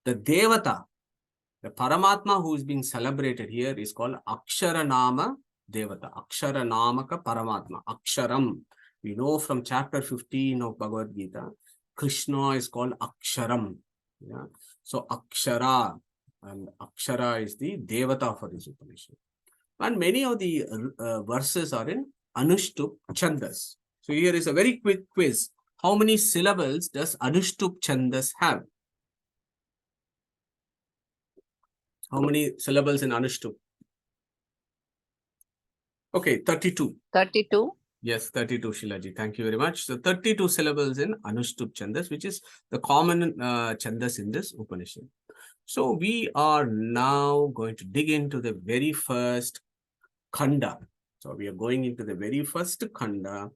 The Devata, the Paramatma who is being celebrated here is called Aksharanama Devata, Aksharanamaka Paramatma, Aksharam. We know from chapter 15 of Bhagavad Gita, Krishna is called Aksharam. Yeah? So Akshara, And Akshara is the Devata for this Upanishad. And many of the verses are in Anushtup Chandas. So here is a very quick quiz. How many syllables does Anushtup Chandas have? How many syllables in Anushtup? Okay, 32. 32. Yes, 32, Shilaji. Thank you very much. So 32 syllables in Anushtup Chandas, which is the common Chandas in this Upanishad. So we are now going to dig into the very first Khanda. So we are going into the very first Khanda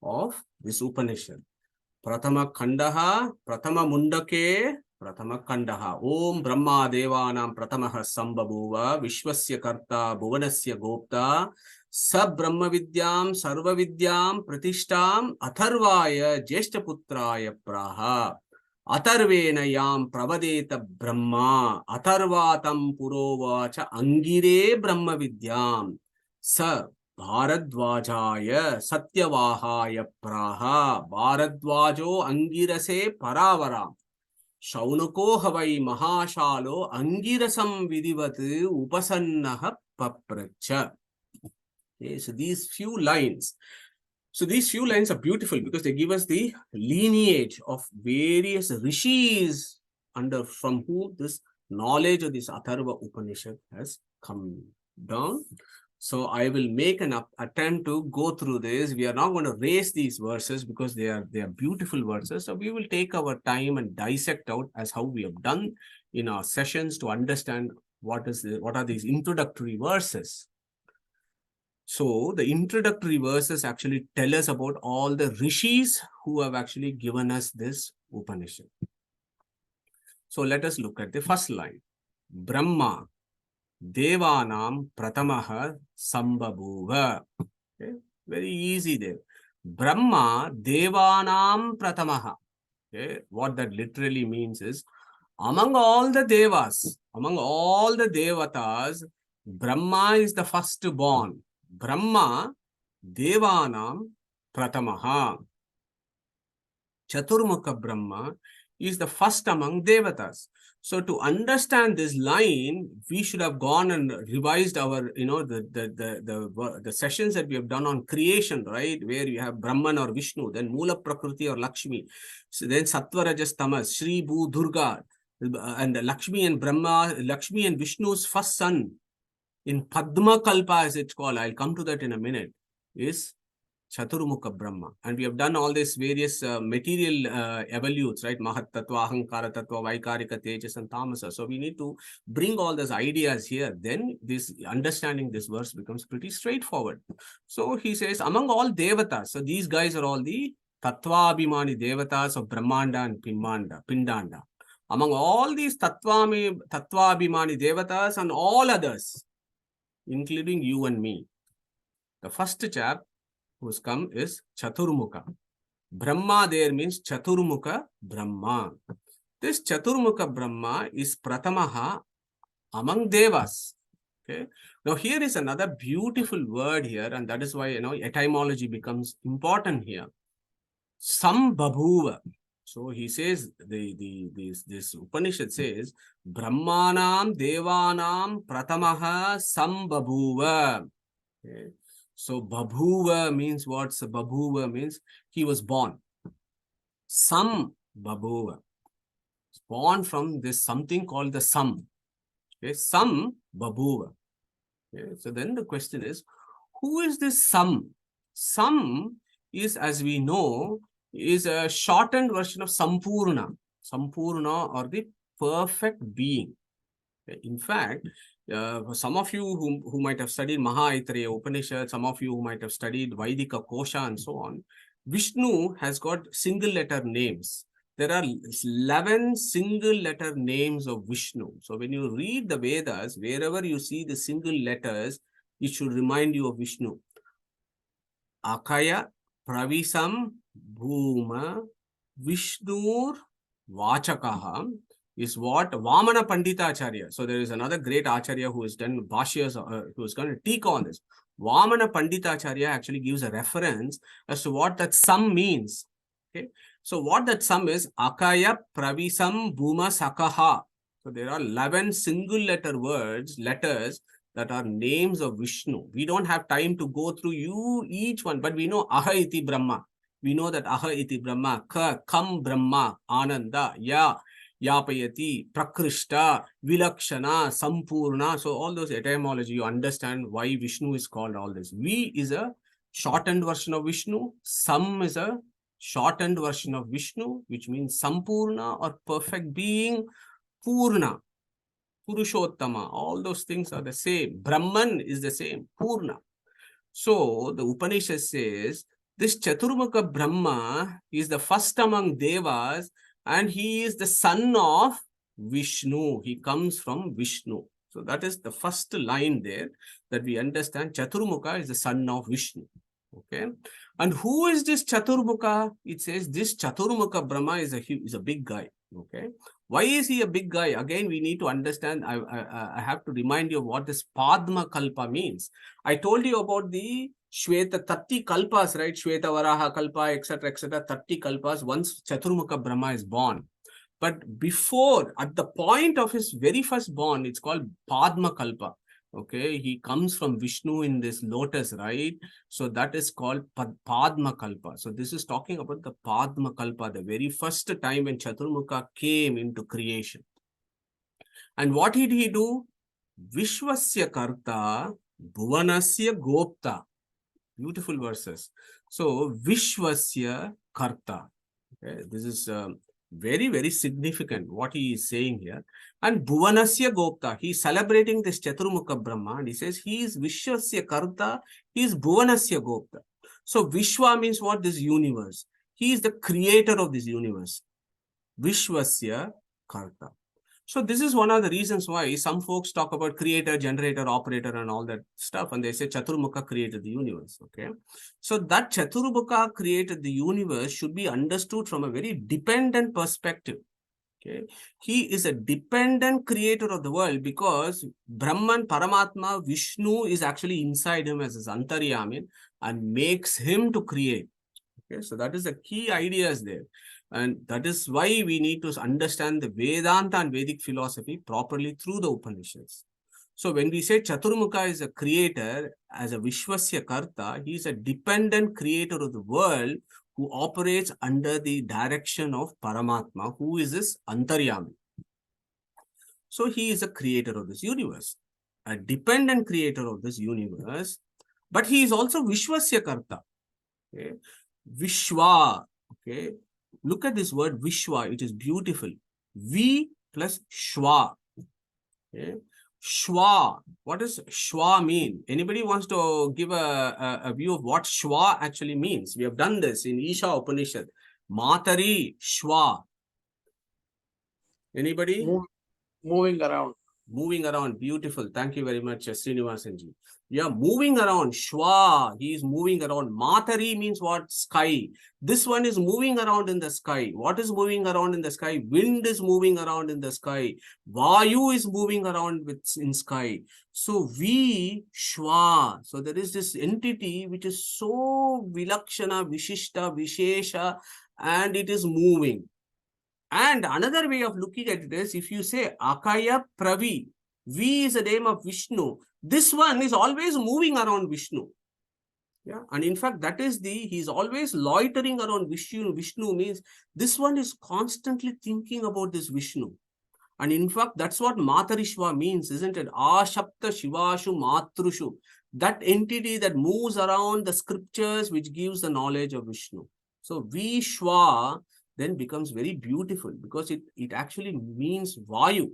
of this Upanishad. Pratama Khandaha, Pratama Mundake, Pratama Khandaha. Om Brahma Devanam Pratamaha Sambhavuva, Vishwasya Karta, Bhuvanasya Gopta, Sab Brahma Vidyam, Sarva Vidyam, Pratishtam, Atharvaya, Jeshtaputraya Praha. Atharvena yam pravadeta Brahma, Atharvatam Purovacha Angire Brahma Vidyam, Sa Bharadvajaya Satyavahaya Praha, Bharadvajo Angirase Paravara, Shaunako Havai Mahashalo Angirasam Vidivat Upasannaha Papracha. Okay, so these few lines. So these few lines are beautiful because they give us the lineage of various Rishis from whom this knowledge of this Atharva Upanishad has come down. So I will make an attempt to go through this. We are not going to raise these verses because they are beautiful verses. So we will take our time and dissect out as how we have done in our sessions to understand what are these introductory verses. So the introductory verses actually tell us about all the Rishis who have actually given us this Upanishad. So let us look at the first line. Brahma Devanam Pratamaha Sambhavuva. Okay, very easy there. Brahma Devanam Pratamaha. Okay, what that literally means is among all the Devas, among all the Devatas, Brahma is the firstborn. Brahma Devanam Pratamaha. Chaturmukha Brahma is the first among Devatas. So to understand this line, we should have gone and revised our, the sessions that we have done on creation, right? Where you have Brahman or Vishnu, then Mula Prakriti or Lakshmi, so then Sattva Rajas Tamas, Shri Bhu Durga, and Lakshmi and Brahma, Lakshmi and Vishnu's first son in Padma Kalpa, as it's called, I'll come to that in a minute, is Chaturmukha Brahma. And we have done all these various material evolutes, right? Mahat Tattva, Ahankara Tattva, Vaikarika, Tejas, and Tamasa. So we need to bring all those ideas here. Then this understanding this verse becomes pretty straightforward. So he says, among all Devatas, so these guys are all the Tattva Abhimani Devatas of Brahmanda and Pindanda. Among all these Tattva Abhimani Devatas and all others, including you and me, the first chap who's come is Chaturmukha. Brahma there means Chaturmukha Brahma. This Chaturmukha Brahma is Pratamaha among Devas. Okay. Now here is another beautiful word here, and that is why etymology becomes important here. Sambhavuva. So he says this Upanishad says Brahmanam Devanam Pratamaha Sambhavuva. Okay. So Babhuva means what? So Babhuva means he was born. Sambhavuva. Born from this something called the Sam. Okay, Sambhavuva. Okay, so then the question is, who is this Sam? Sam is, as we know, is a shortened version of Sampurna. Sampurna, or the perfect being. Okay, in fact, some of you who might have studied Mahaitreya Upanishad, some of you who might have studied Vaidika Kosha and so on, Vishnu has got single letter names. There are 11 single letter names of Vishnu. So when you read the Vedas, wherever you see the single letters, it should remind you of Vishnu. Akaya, Pravisam, Bhuma, Vishnur, Vachakaha is what? Vamana Pandita Acharya. So there is another great Acharya who has done Bhashyas, who is going to teak on this. Vamana Pandita Acharya actually gives a reference as to what that sum means. Okay. So what that sum is, Akaya Pravisam Bhuma Sakaha. So there are 11 single letter letters that are names of Vishnu. We don't have time to go through each one, but we know Aha iti Brahma. We know that Aha iti Brahma, Kam Brahma, Ananda, Yapayati, Prakrishta, Vilakshana, Sampurna. So all those etymology, you understand why Vishnu is called all this. V is a shortened version of Vishnu. Sam is a shortened version of Vishnu, which means Sampurna or perfect being. Purna, Purushottama, all those things are the same. Brahman is the same, Purna. So the Upanishad says, this Chaturmukha Brahma is the first among Devas and he is the son of Vishnu. He comes from Vishnu. So that is the first line there that we understand. Chaturmukha is the son of Vishnu. Okay. And who is this Chaturmukha? It says this Chaturmukha Brahma is a big guy. Okay. Why is he a big guy? Again, we need to understand. I have to remind you of what this Padma Kalpa means. I told you about the Shweta 30 Kalpas, right? Shweta Varaha Kalpa, etc., 30 Kalpas once Chaturmukha Brahma is born. But before, at the point of his very first born, it's called Padma Kalpa. Okay, he comes from Vishnu in this lotus, right? So that is called Padma Kalpa. So this is talking about the Padma Kalpa, the very first time when Chaturmukha came into creation. And what did he do? Vishwasya Karta, Bhuvanasya Gopta. Beautiful verses. So Vishwasya Karta. Okay, this is very, very significant what he is saying here. And Bhuvanasya Gopta, he is celebrating this Chaturmukha Brahma and he says he is Vishwasya Karta, he is Bhuvanasya Gopta. So Vishwa means what? This universe. He is the creator of this universe. Vishwasya Karta. So this is one of the reasons why some folks talk about creator, generator, operator and all that stuff. And they say Chaturmukha created the universe. Okay. So that Chaturmukha created the universe should be understood from a very dependent perspective. Okay. He is a dependent creator of the world because Brahman, Paramatma, Vishnu is actually inside him as his Antaryamin and makes him to create. Okay. So that is the key ideas there. And that is why we need to understand the Vedanta and Vedic philosophy properly through the Upanishads. So when we say Chaturmukha is a creator, as a Vishwasya Karta, he is a dependent creator of the world who operates under the direction of Paramatma, who is this Antaryami. So he is a creator of this universe, a dependent creator of this universe, but he is also Vishwasya Karta. Okay. Vishwa, okay. Look at this word Vishwa, it is beautiful. V plus Shwa. Okay. Shwa, what does Shwa mean? Anybody wants to give a view of what Shwa actually means? We have done this in Isha Upanishad. Matari Shwa. Anybody? Moving around. Moving around, beautiful. Thank you very much, Srinivasanji. Yeah, moving around, Shwa, he is moving around. Matari means what? Sky. This one is moving around in the sky. What is moving around in the sky? Wind is moving around in the sky. Vayu is moving around in sky. So V, Shwa. So there is this entity which is so Vilakshana, Vishishta, Vishesha, and it is moving. And another way of looking at it is, if you say Akaya Pravi, V is the name of Vishnu. This one is always moving around Vishnu. Yeah, and in fact, that is he's always loitering around Vishnu. Vishnu means this one is constantly thinking about this Vishnu. And in fact, that's what Matarishwa means, isn't it? Ashapta Shivashu Matrushu. That entity that moves around the scriptures, which gives the knowledge of Vishnu. So Vishwa then becomes very beautiful because it actually means Vayu.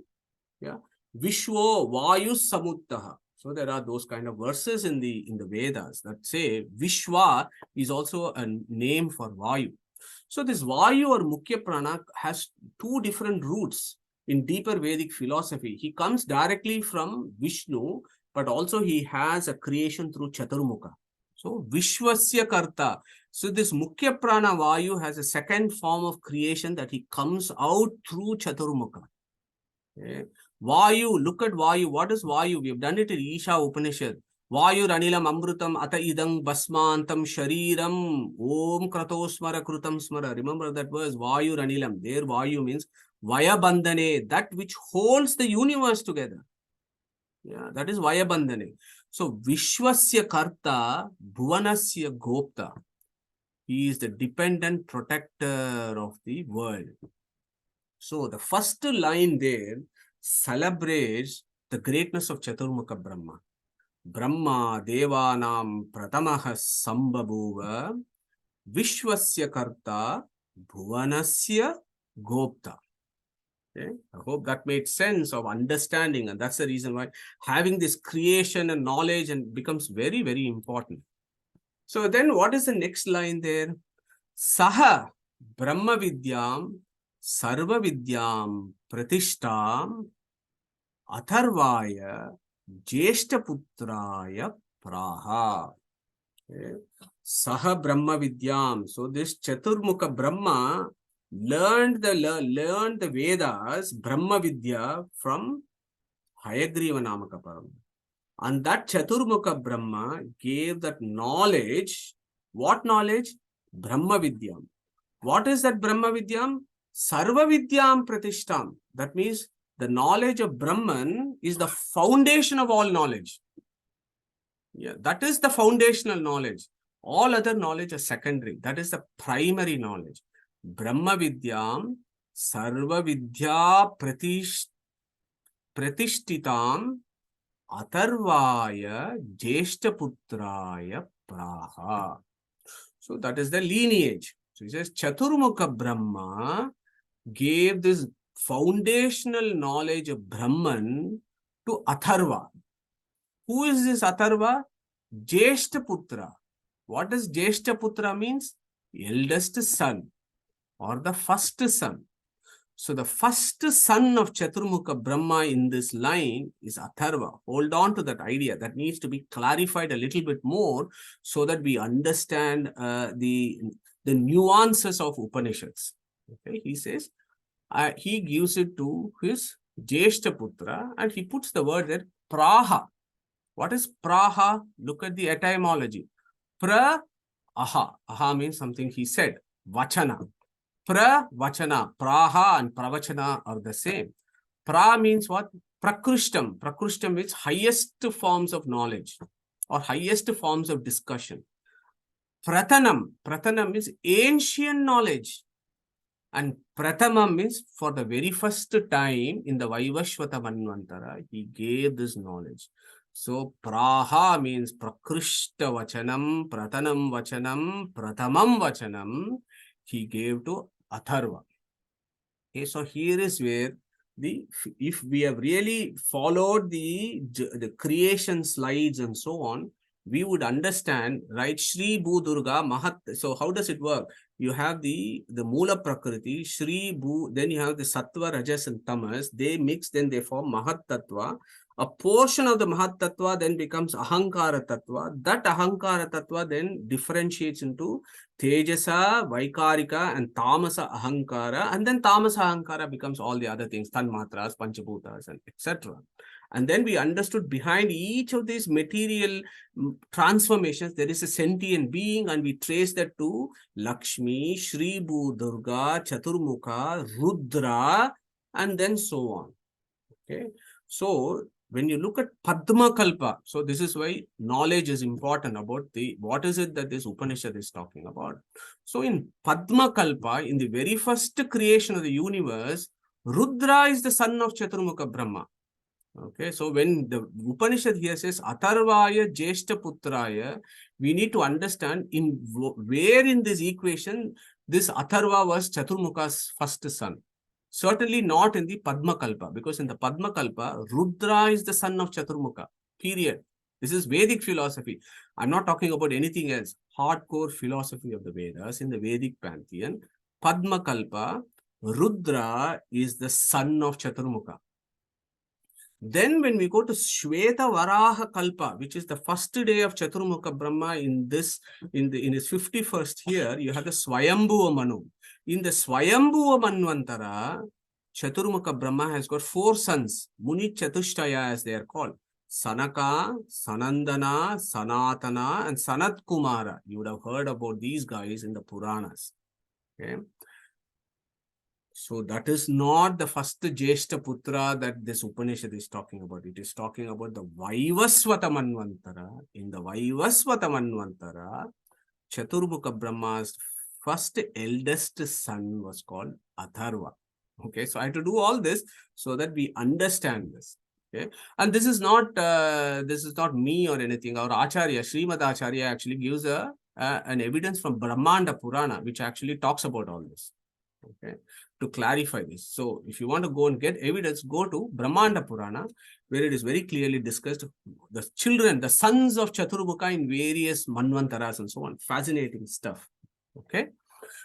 Yeah. Vishwo Vayu Samuttaha. So there are those kind of verses in the Vedas that say Vishwa is also a name for Vayu. So this Vayu or Mukhya Prana has two different roots in deeper Vedic philosophy. He comes directly from Vishnu, but also he has a creation through Chaturmukha. So Vishwasya Karta. So this Mukhya Prana Vayu has a second form of creation that he comes out through Chaturmukha. Okay. Vayu, look at Vayu. What is Vayu? We have done it in Isha Upanishad. Vayur anilam amrutam ata idam basmantam shariram om kratosmara krutam smara. Remember that verse, Vayur anilam. There Vayu means Vaya bandhane, that which holds the universe together. Yeah, that is Vaya bandhane. So Vishwasya karta, Bhuvanasya gopta. He is the dependent protector of the world. So the first line there celebrates the greatness of Chaturmukha Brahma. Brahma Devanam Pratamaha Sambhabuva Vishwasya Karta Bhuvanasya Gopta. Okay? I hope that made sense of understanding, and that's the reason why having this creation and knowledge and becomes very, very important. So then what is the next line there? Saha Brahma Vidyam Sarva Vidyam Pratishtam Atharvaya Jeshtaputraya Praha. Okay. Saha Brahma Vidyam. So this Chaturmukha Brahma learned the Vedas, Brahma Vidya, from Hayagriva Namaka Param. And that Chaturmukha Brahma gave that knowledge. What knowledge? Brahma Vidyam. What is that Brahma Vidyam? Sarva Vidyam Pratishtam. That means the knowledge of Brahman is the foundation of all knowledge. Yeah, that is the foundational knowledge. All other knowledge is secondary. That is the primary knowledge. Brahma Vidyam Sarva Vidya Pratishtitam Atharvaya Jeshtaputraya Praha. So that is the lineage. So he says Chaturmukha Brahma gave this foundational knowledge of Brahman to Atharva. Who is this Atharva? Jeshtaputra. What does Jeshtaputra means? Eldest son or the first son. So the first son of Chaturmukha Brahma in this line is Atharva. Hold on to that idea. That needs to be clarified a little bit more so that we understand the nuances of Upanishads. Okay, he says, he gives it to his Jeshtaputra and he puts the word there, Praha. What is Praha? Look at the etymology. Pra, aha. Aha means something he said. Vachana. Pravachana, Praha and Pravachana are the same. Pra means what? Prakrishtam. Prakrishtam means highest forms of knowledge or highest forms of discussion. Pratanam. Pratanam means ancient knowledge. And Pratamam means for the very first time in the Vaivashvata Manvantara, he gave this knowledge. So Praha means Prakrishta Vachanam, Pratanam Vachanam, Pratamam Vachanam. He gave to Atharva. Okay, so here is where if we have really followed the creation slides and so on, we would understand, right? Shri Bhu Durga Mahat. So how does it work? You have the Mula Prakriti, Shri Bhu, then you have the Sattva, Rajas and Tamas. They mix, then they form Mahat Tattva. A portion of the Mahat Tattva then becomes Ahankara Tattva. That Ahankara Tattva then differentiates into Tejasa, Vaikarika and Tamasa Ahankara. And then Tamasa Ahankara becomes all the other things, Tanmatras, Panchabhutas and etc. And then we understood behind each of these material transformations, there is a sentient being, and we trace that to Lakshmi, Shri Bhu Durga, Chaturmukha, Rudra, and then so on. Okay. So when you look at Padma Kalpa, so this is why knowledge is important about what is it that this Upanishad is talking about. So in Padma Kalpa, in the very first creation of the universe, Rudra is the son of Chaturmukha Brahma. Okay, so when the Upanishad here says Atharvaya Jeshtaputraya, we need to understand where in this equation this Atharva was Chaturmukha's first son. Certainly not in the Padma Kalpa, because in the Padma Kalpa, Rudra is the son of Chaturmukha, period. This is Vedic philosophy. I'm not talking about anything else. Hardcore philosophy of the Vedas in the Vedic pantheon. Padma Kalpa, Rudra is the son of Chaturmukha. Then when we go to Shweta Varaha Kalpa, which is the first day of Chaturmukha Brahma in his 51st year, you have the Swayambhuva Manu. In the Swayambhuva Manvantara, Chaturmukha Brahma has got 4 sons, Muni Chatushtaya as they are called. Shuanaka, Sanandana, Sanatana, and Sanat Kumara. You would have heard about these guys in the Puranas. Okay. So that is not the first Jeshta Putra that this Upanishad is talking about. It is talking about the Vaivasvata Manvantara. In the Vaivasvata Manvantara, Chaturbhuka Brahma's first eldest son was called Atharva. Okay, so I have to do all this so that we understand this. Okay, and this is not me or anything. Our Acharya, Srimad Acharya, actually gives an evidence from Brahmanda Purana, which actually talks about all this. Okay, to clarify this. So if you want to go and get evidence, go to Brahmanda Purana, where it is very clearly discussed the children, the sons of Chaturbhuka in various Manvantaras and so on. Fascinating stuff. Okay.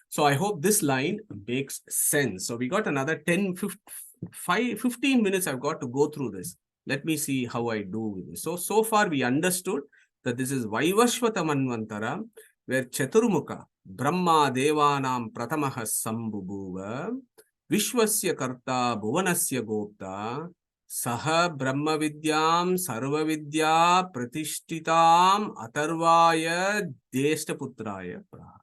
So I hope this line makes sense. So we got another 15 minutes I've got to go through this. Let me see how I do with this. So far we understood that this is Vaivasvata Manvantara, where Chaturmukha, Brahma Devanam Pratamaha Sambhuva, Vishwasya Karta Bhuvanasya Gopta, Saha Brahma Vidyam Sarva Vidya Pratishtitam Atharvaya Deshtaputraya Praha.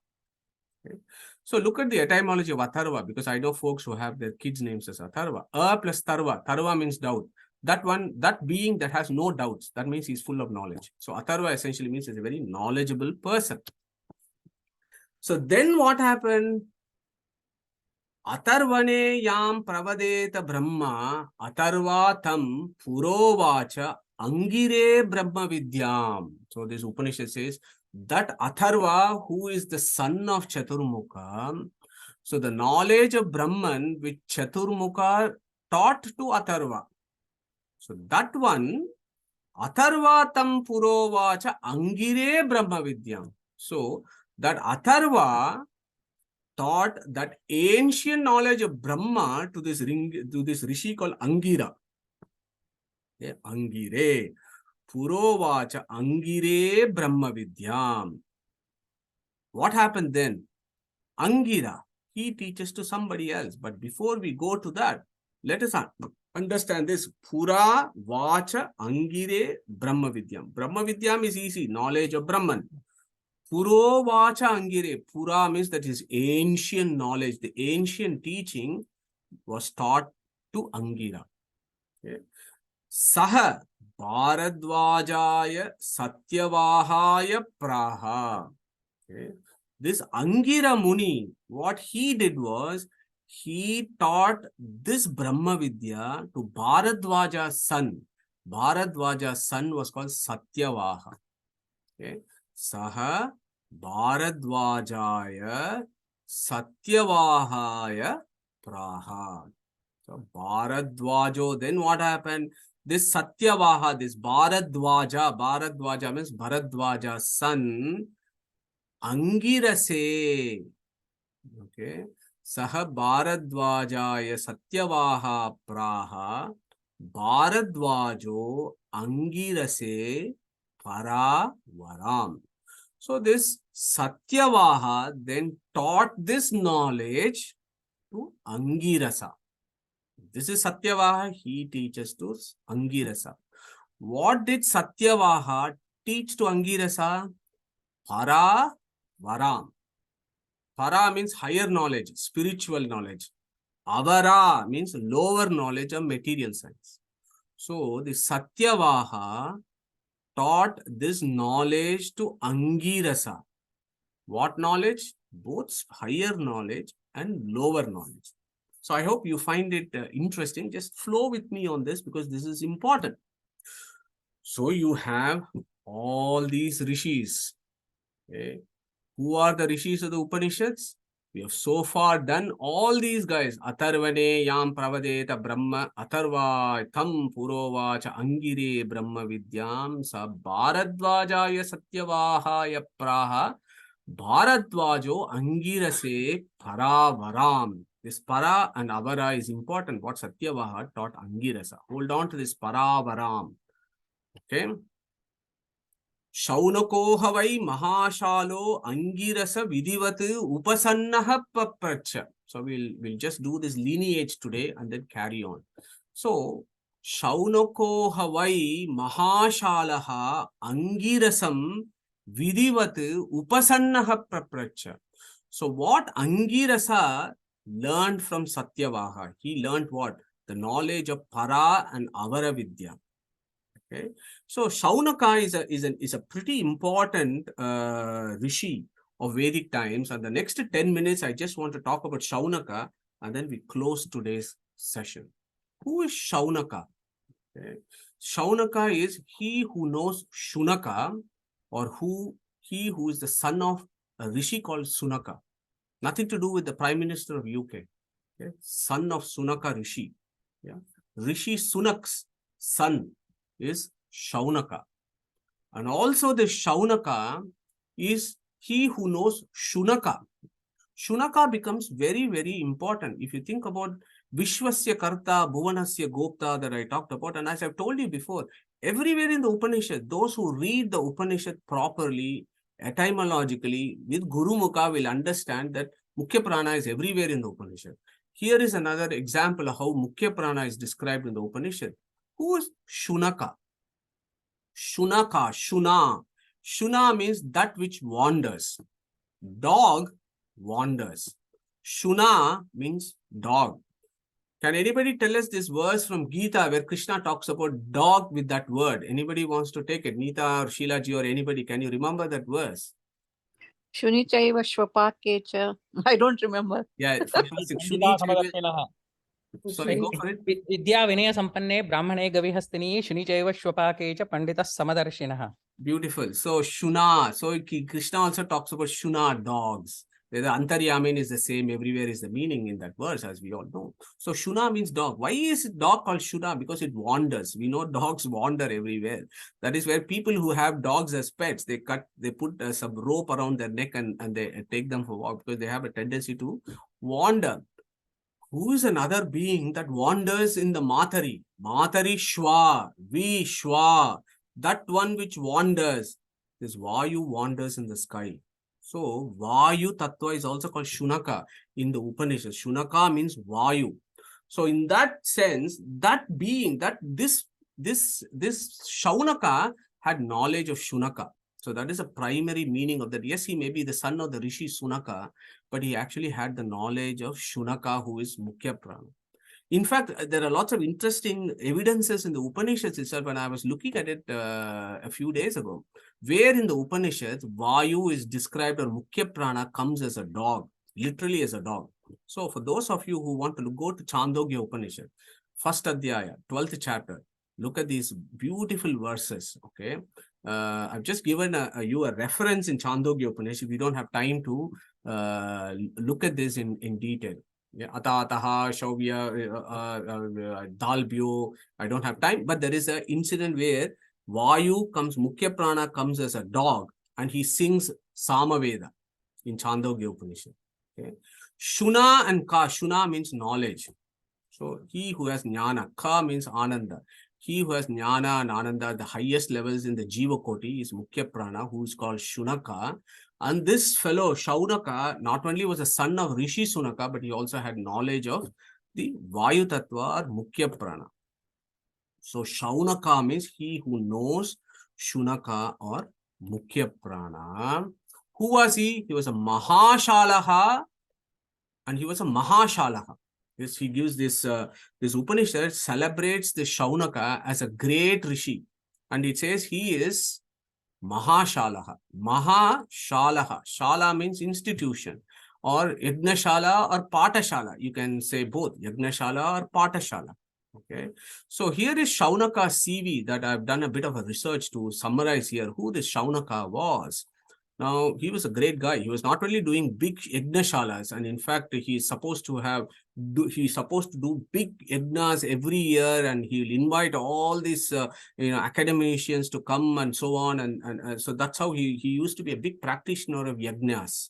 Okay. So look at the etymology of Atharva, because I know folks who have their kids' names as Atharva. Plus Tarva. Tarva means doubt. That being that has no doubts, that means he's full of knowledge. So Atharva essentially means he's a very knowledgeable person. So then what happened? Atharvane yam pravadeta Brahma, Atharva tam purovacha angire Brahma vidyam. So this Upanishad says that Atharva, who is the son of Chaturmukha, so the knowledge of Brahman which Chaturmukha taught to Atharva. So that one, Atharva tam purovacha angire Brahma vidyam. So that Atharva taught that ancient knowledge of Brahma to this rishi called Angira. Okay, Angire. Purovacha Angire Brahma Vidyam. What happened then? Angira, he teaches to somebody else. But before we go to that, let us understand this. Pura Vacha Angire Brahma Vidyam. Brahma Vidyam is easy, knowledge of Brahman. Puro Vacha Angire. Pura means that is ancient knowledge. The ancient teaching was taught to Angira. Okay. Saha Bharadvajaya Satyavahaya Praha. Okay. This Angira Muni, what he did was, he taught this Brahma Vidya to Bharadvaja's son. Bharadvaja's son was called Satyavaha. Okay. Saha Bharadvajaya Satyavahaya Praha. So Bharadvajo, then what happened? This Satyavaha, this Bharadvaja means Bharadvaja's son, Angirase. Okay. Saha Bharadvajaya Satyavaha Praha, Bharadvajo Angirase Paravaram. So this Satyavaha then taught this knowledge to Angirasa. This is Satyavaha, he teaches to Angirasa. What did Satyavaha teach to Angirasa? Paravaram. Para means higher knowledge, spiritual knowledge. Avara means lower knowledge of material science. So the Satyavaha taught this knowledge to Angirasa. What knowledge? Both higher knowledge and lower knowledge. So I hope you find it interesting. Just flow with me on this because this is important. So you have all these Rishis. Okay. Who are the Rishis of the Upanishads? We have so far done all these guys. Atharvane yam pravadeta Brahma, Atharva tam purovacha angire Brahma vidyam sa Bharadvajaya Satyavahaya Praha, Bharadvajo Angirase Paravaram. This para and avara is important. What Satyavaha taught Angirasa. Hold on to this Paravaram. Okay. Shaunako havai mahashalo Angirasa vidivatu upasannaha papracha. So we'll just do this lineage today and then carry on. So Shaunako Havai Mahashalaha Angirasam Vidivat Upasannaha Prapracha. So what Angirasa learned from Satyavaha? He learned what? The knowledge of Para and Avara Vidya. Okay. So Shaunaka is a pretty important Rishi of Vedic times. And the next 10 minutes, I just want to talk about Shaunaka, and then we close today's session. Who is Shaunaka? Okay. Shaunaka is he who knows Shunaka, or he who is the son of a Rishi called Sunaka. Nothing to do with the Prime Minister of UK. Okay. Son of Sunaka Rishi. Yeah. Rishi Sunak's son is Shaunaka. And also the Shaunaka is he who knows Shunaka. Shunaka becomes very, very important. If you think about Vishwasya Karta, Bhuvanasya Gopta that I talked about, and as I've told you before, everywhere in the Upanishad, those who read the Upanishad properly, etymologically, with Guru Mukha will understand that Mukhya Prana is everywhere in the Upanishad. Here is another example of how Mukhya Prana is described in the Upanishad. Who is Shunaka? Shunaka, Shuna. Shuna means that which wanders. Dog wanders. Shuna means dog. Can anybody tell us this verse from Gita where Krishna talks about dog with that word? Anybody wants to take it? Nita or Sheila ji or anybody, can you remember that verse? Shunichaiva Shvapakecha. I don't remember. Yeah, fantastic. Sorry, go for it. Vidya Vinaya Sampanne Brahmane Gavihastini Shunichaiva Shvapakecha Panditas Samadarshinaha. Beautiful. So Shuna. So Krishna also talks about Shuna, dogs. The Antaryamin is the same everywhere is the meaning in that verse, as we all know. So Shuna means dog. Why is dog called Shuna? Because it wanders. We know dogs wander everywhere. That is where people who have dogs as pets, they put some rope around their neck and they take them for a walk because they have a tendency to wander. Who is another being that wanders in the Matari? Matari Shwa, Vishwa, that one which wanders. This Vayu wanders in the sky. So Vayu Tattva is also called Shunaka in the Upanishads. Shunaka means Vayu. So in that sense, that being, that this Shaunaka had knowledge of Shunaka. So that is a primary meaning of that. Yes, he may be the son of the Rishi Sunaka, but he actually had the knowledge of Shunaka, who is Mukhya Prana. In fact, there are lots of interesting evidences in the Upanishads itself, and I was looking at it a few days ago, where in the Upanishads, Vayu is described, or Mukhya Prana comes as a dog, literally as a dog. So for those of you who want to go to Chandogya Upanishad, first Adhyaya, 12th chapter, look at these beautiful verses, okay? I've just given you a reference in Chandogya Upanishad. We don't have time to look at this in detail. Yeah, Atataha, Shauvya, Dalbyo. I don't have time, but there is an incident where Vayu comes, Mukhya Prana comes as a dog, and he sings Samaveda in Chandogya Upanishad. Okay. Shuna and Ka. Shuna means knowledge. So he who has Jnana, Ka means Ananda. He who has Jnana and Ananda, the highest levels in the Jiva Koti, is Mukhya Prana, who is called Shunaka. And this fellow, Shaunaka, not only was a son of Rishi Sunaka, but he also had knowledge of the Vayu Tattva or Mukhya Prana. So Shaunaka means he who knows Shunaka or Mukhya Prana. Who was he? He was a Mahashalaha, and he was a Mahashalaha. Yes, he gives this Upanishad celebrates the Shaunaka as a great Rishi. And it says he is Mahashalaha. Mahashalaha. Shala means institution, or Yagnashala or Patashala. You can say both, Yagnashala or Patashala. Okay. So here is Shaunaka's CV that I've done a bit of a research to summarize here who this Shaunaka was. Now, he was a great guy. He was not only doing big Yajnashalas, and in fact, he's supposed to do big yajnas every year, and he'll invite all these academicians to come and so on. And so that's how he used to be a big practitioner of yajnas.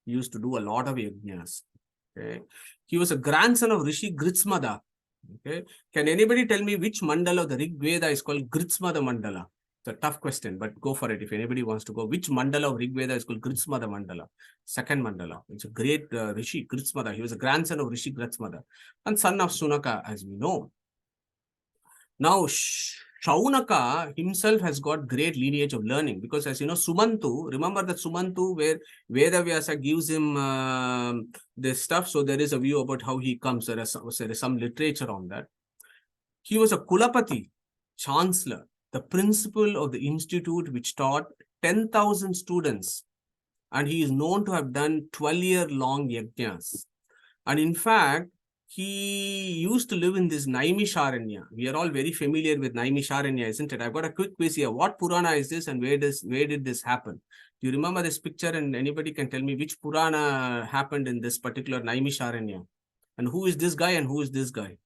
He used to do a lot of yajnas. Okay. He was a grandson of Rishi Gritsmada. Okay. Can anybody tell me which mandala of the Rig Veda is called Gritsmada mandala? It's a tough question, but go for it if anybody wants to go. Which mandala of Rig Veda is called Gritsmada mandala? Second mandala. It's a great Rishi Gritsmada. He was a grandson of Rishi Gritsmada and son of Sunaka, as we know. Now, Shaunaka himself has got great lineage of learning because, as you know, Sumantu, remember that Sumantu where Vedavyasa gives him this stuff. So there is a view about how he comes. There is some literature on that. He was a Kulapati, chancellor, the principal of the institute which taught 10,000 students. And he is known to have done 12-year-long yajnas. And in fact, he used to live in this Naimisharanya. We are all very familiar with Naimisharanya, isn't it? I've got a quick quiz here. What Purana is this and where did this happen? Do you remember this picture? And anybody can tell me which Purana happened in this particular Naimisharanya? And who is this guy and who is this guy?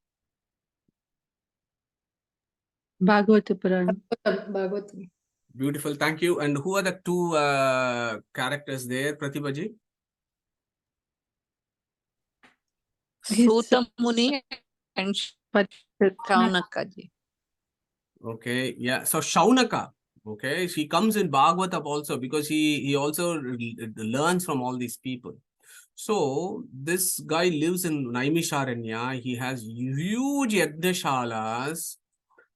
Bhagavata Purana. Bhagavatam. Beautiful, thank you. And who are the two characters there, Pratibhaji? Suta Muni and Shaunaka ji. Okay, yeah. So Shaunaka, okay, he comes in Bhagavatam also because he also learns from all these people. So this guy lives in Naimisharanya. He has huge yajnashalas.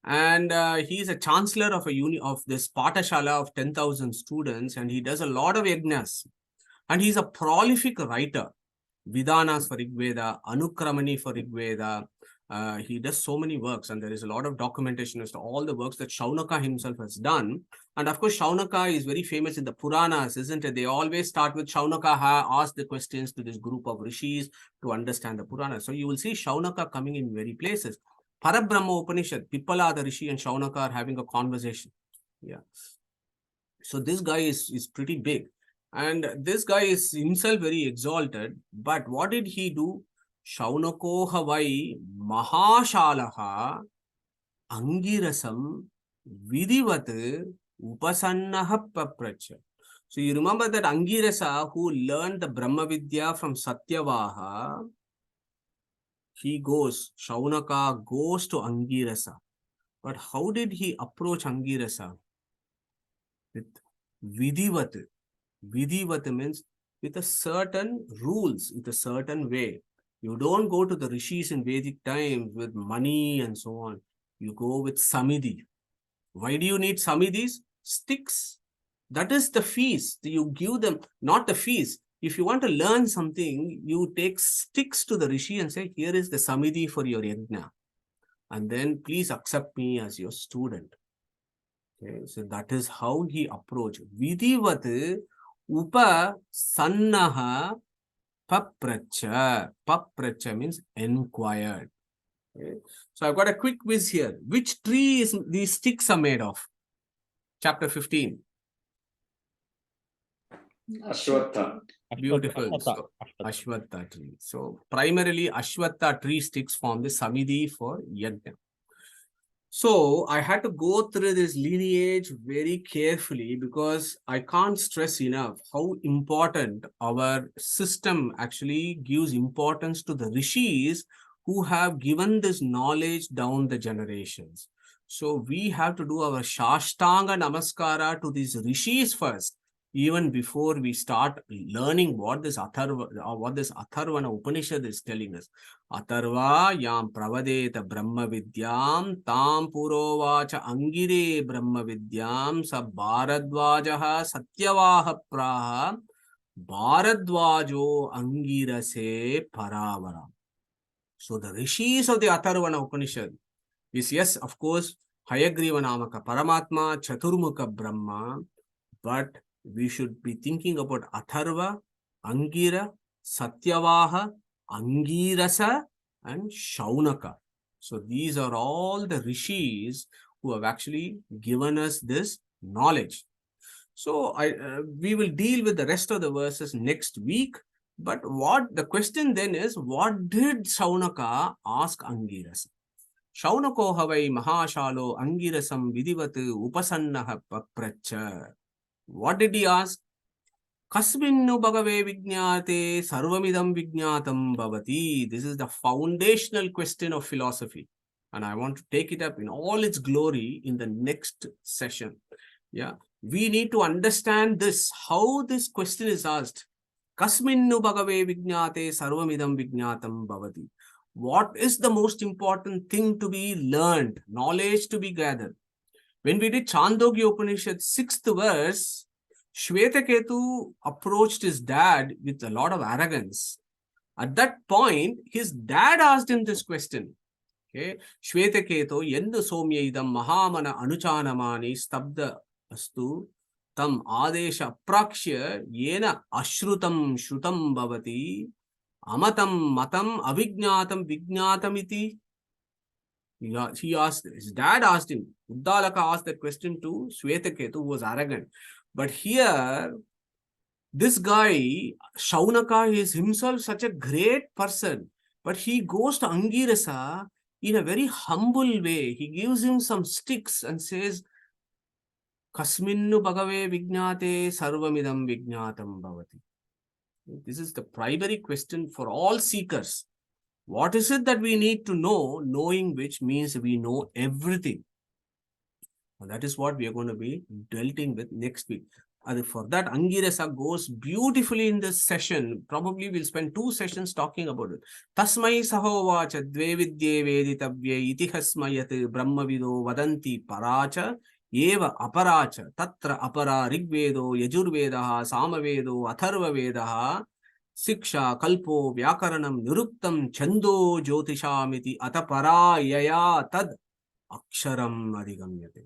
And he is a chancellor of this Patashala of 10,000 students, and he does a lot of yajnas. And he's a prolific writer. Vidanas for Rigveda, Anukramani for Rigveda. He does so many works, and there is a lot of documentation as to all the works that Shaunaka himself has done. And of course, Shaunaka is very famous in the Puranas, isn't it? They always start with Shaunaka ask the questions to this group of Rishis to understand the Puranas. So you will see Shaunaka coming in many places. Parabrahma Upanishad, Pippala, the Rishi, and Shaunaka are having a conversation. Yeah. So this guy is pretty big. And this guy is himself very exalted. But what did he do? Shaunako Havai Mahashalaha Angirasam Vidivat Upasannaha Papracha. So you remember that Angirasa, who learned the Brahma Vidya from Satyavaha, Shaunaka goes to Angirasa. But how did he approach Angirasa? With Vidivat. Vidivat means with a certain rules, with a certain way. You don't go to the Rishis in Vedic times with money and so on. You go with Samidhi. Why do you need Samidhis? Sticks. That is the fees. You give them, not the fees. If you want to learn something, you take sticks to the Rishi and say, here is the Samidhi for your yajna. And then please accept me as your student. Okay, so that is how he approached. Vidivat Upa Sannaha Papracha. Papracha means inquired. Okay. So I've got a quick quiz here. Which tree is these sticks are made of? Chapter 15. Ashwatha. Beautiful. So, Ashwatha tree. So primarily Ashwatha tree sticks form the Samidhi for Yajna. So I had to go through this lineage very carefully because I can't stress enough how important our system actually gives importance to the Rishis who have given this knowledge down the generations. So we have to do our Shashtanga Namaskara to these Rishis first, even before we start learning what this Atharvana Upanishad is telling us. Atharva yam pravadeta Brahma Vidyam tam purovacha angire Brahma Vidyam sa Bharadvajaha Satyavaha praha Bharadvajo Angirase Paravara. So the Rishis of the Atharvana Upanishad is, yes, of course, Hayagriva Namaka Paramatma Chaturmukha Brahma, but we should be thinking about Atharva, Angira, Satyavaha, Angirasa, and Shaunaka. So these are all the Rishis who have actually given us this knowledge. So we will deal with the rest of the verses next week. But what the question then is, what did Shaunaka ask Angirasa? Shaunako havai mahashalo Angirasam vidivat upasannaha papracha. What did he ask? Kasminnu bhagave vijñāte sarvamidam vijñātam bhavati. This is the foundational question of philosophy. And I want to take it up in all its glory in the next session. Yeah, we need to understand this, how this question is asked. Kasminnu bhagave vijñāte sarvamidam vijñātam bhavati. What is the most important thing to be learned, knowledge to be gathered? When we did Chandogya Upanishad, 6th verse, Shvetaketu approached his dad with a lot of arrogance. At that point, his dad asked him this question. Okay, Shvetaketu yendu somyaidam mahamana anuchanamani stabda astu tam adesha prakshya yena ashrutam shrutam bhavati amatam matam avijnatam vijnatamiti. He asked, his dad asked him, Uddalaka asked that question to Shvetaketu, who was arrogant. But here, this guy, Shaunaka, is himself such a great person, but he goes to Angirasa in a very humble way. He gives him some sticks and says, Kasminnu bhagave vijnate sarvamidam vijnatam bhavati. This is the primary question for all seekers. What is it that we need to know, knowing which means we know everything? And that is what we are going to be delving with next week. And for that, Angirasa goes beautifully in this session. Probably we'll spend 2 sessions talking about it. Tasmai sahovacha dve vidye veditavye itihasmayat brahma vido vadanti paracha eva aparacha tatra apara rigvedo yajurvedaha samavedo atharva vedaha Siksha, Kalpo, Vyakaranam, Niruktam, Chando, Jyotishamiti, Atapara, Yaya, Tad, Aksharam, Adhigamyate.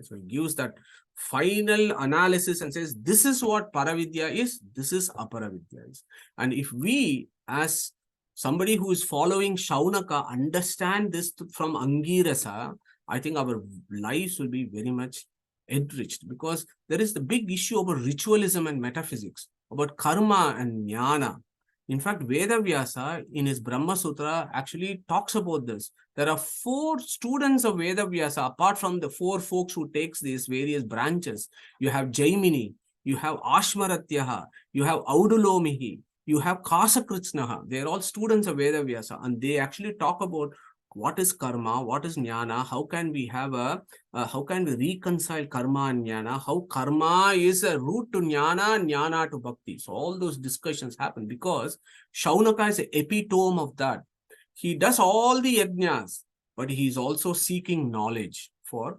So he gives that final analysis and says, this is what Paravidya is, this is Aparavidya is. And if we, as somebody who is following Shaunaka, understand this from Angirasa, I think our lives will be very much enriched, because there is the big issue about ritualism and metaphysics, about karma and jnana. In fact, Vedavyasa in his Brahma Sutra actually talks about this. There are 4 students of Vedavyasa, apart from the 4 folks who takes these various branches. You have Jaimini, you have Ashmaratyaha, you have Audulomihi, you have Kasakritsnaha. They are all students of Vedavyasa, and they actually talk about what is karma, what is jnana, how can we have how can we reconcile karma and jnana, how karma is a route to jnana and jnana to bhakti. So all those discussions happen because Shaunaka is an epitome of that. He does all the yajnas, but he is also seeking knowledge for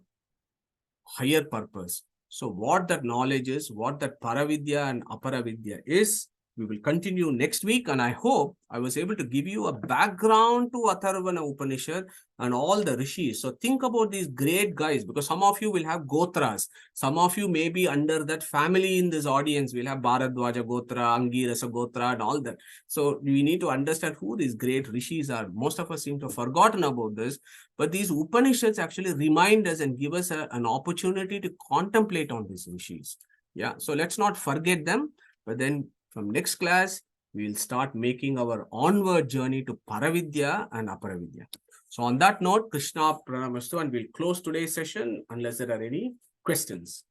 higher purpose. So what that knowledge is, what that Paravidya and Aparavidya is, we will continue next week, and I hope I was able to give you a background to Atharvana Upanishad and all the Rishis. So think about these great guys, because some of you will have Gotras. Some of you may be under that family in this audience. We'll have Bharadwaja Gotra, Angirasa Gotra and all that. So we need to understand who these great Rishis are. Most of us seem to have forgotten about this, but these Upanishads actually remind us and give us an opportunity to contemplate on these Rishis. Yeah, so let's not forget them, but then from next class, we will start making our onward journey to Paravidya and Aparavidya. So on that note, Krishna Pranamastu, and we'll close today's session unless there are any questions.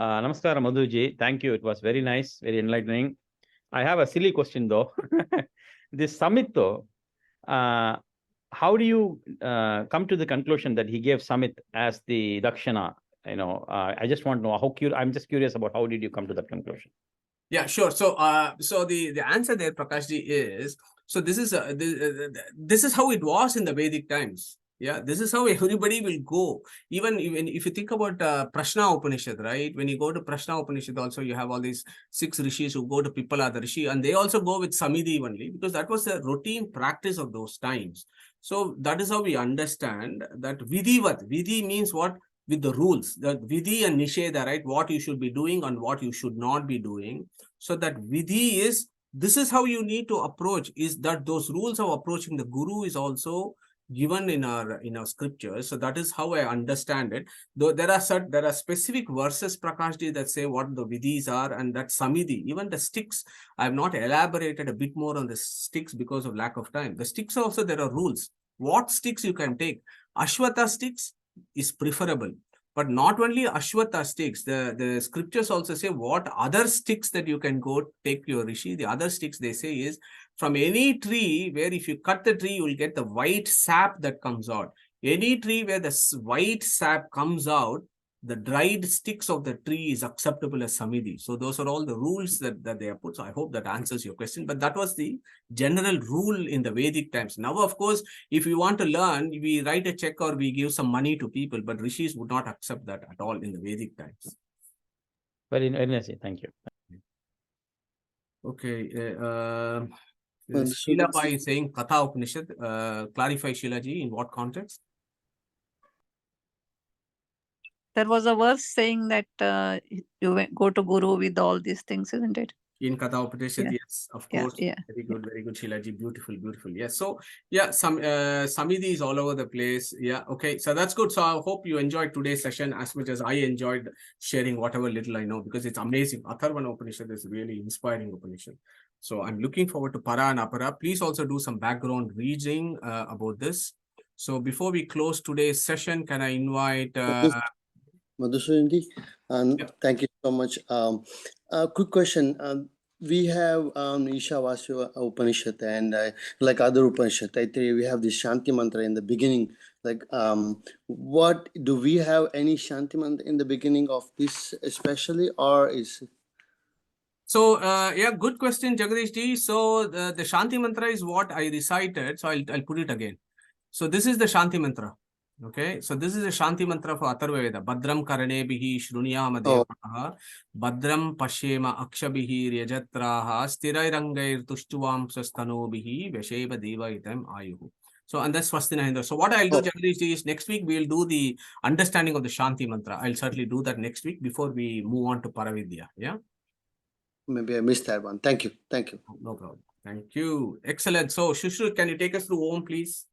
Namaskar, Madhuji. Thank you. It was very nice, very enlightening. I have a silly question though. This Samit though, how do you come to the conclusion that he gave Samit as the Dakshana? You know, I just want to know how I'm just curious about how did you come to that conclusion? Yeah, sure. So, so the answer there, Prakashji, is so. This is this is how it was in the Vedic times. Yeah, this is how everybody will go. Even if you think about Prashna Upanishad, right? When you go to Prashna Upanishad, also you have all these 6 rishis who go to Pippala, the rishi, and they also go with Samidhi only, because that was the routine practice of those times. So that is how we understand that Vidhivat. Vidhi means what? With the rules, the Vidhi and Nisheda, right? What you should be doing and what you should not be doing. So that Vidhi is, this is how you need to approach, is that those rules of approaching the Guru is also given in our scriptures. So that is how I understand it. Though there are specific verses, Prakashji, that say what the Vidhis are, and that Samidhi, even the sticks. I have not elaborated a bit more on the sticks because of lack of time. The sticks also, there are rules. What sticks you can take? Ashwatha sticks is preferable, but not only Ashwatha sticks. The scriptures also say what other sticks that you can go take your rishi. The other sticks they say is from any tree where if you cut the tree, you will get the white sap that comes out. Any tree where the white sap comes out, the dried sticks of the tree is acceptable as samidhi. So those are all the rules that they have put. So I hope that answers your question. But that was the general rule in the Vedic times. Now, of course, if we want to learn, we write a check or we give some money to people, but Rishis would not accept that at all in the Vedic times. Very nice. Thank you. Okay. Sheila Bai is saying Katha Upanishad. Clarify, Sheila ji, in what context? There was a verse saying that you go to Guru with all these things, isn't it? In Katha Upanishad, Yeah. yes, of course. Yeah. Very good, Sheila ji. Beautiful. Yes. So, yeah, some Samidhi is all over the place. Yeah. Okay. So that's good. So I hope you enjoyed today's session as much as I enjoyed sharing whatever little I know, because it's amazing. Atharvana Upanishad is really inspiring Upanishad. So I'm looking forward to Para and Apara. Please also do some background reading about this. So before we close today's session, can I invite Madhusudanji, and yeah. thank you so much. Quick question. We have Ishavasya Upanishad and like other Upanishad, I think we have this Shanti mantra in the beginning. Like, what do we have any Shanti mantra in the beginning of this especially, or is? So, yeah, good question, Jagadish ji. So the Shanti mantra is what I recited. So I'll put it again. So this is the Shanti mantra. Okay, so this is a Shanti mantra for Atharva Veda. Badram karanebhihi shruniyama devaha, badram pashyema akshabhihi ryajatraha, sthirairangair tushtuvam sastanobihi, vesheva deva itam ayuhu. So, and that's Swastina Hindra. So what I'll do, Jagadish ji, is next week we'll do the understanding of the Shanti mantra. I'll certainly do that next week before we move on to Paravidya. Yeah. Maybe I missed that one. Thank you. No problem. Thank you. Excellent. So, Shushru, can you take us through Om, please?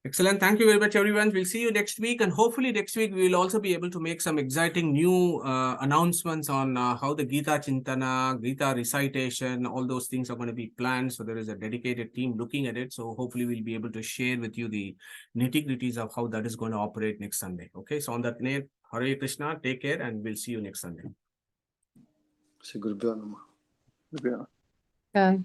Excellent. Thank you very much, everyone. We'll see you next week. And hopefully next week, we will also be able to make some exciting new announcements on how the Gita Chintana, Gita recitation, all those things are going to be planned. So there is a dedicated team looking at it. So hopefully we'll be able to share with you the nitty-gritties of how that is going to operate next Sunday. Okay. So on that note, Hare Krishna, take care, and we'll see you next Sunday. Guru Bhyo Namah. Yeah. Yeah.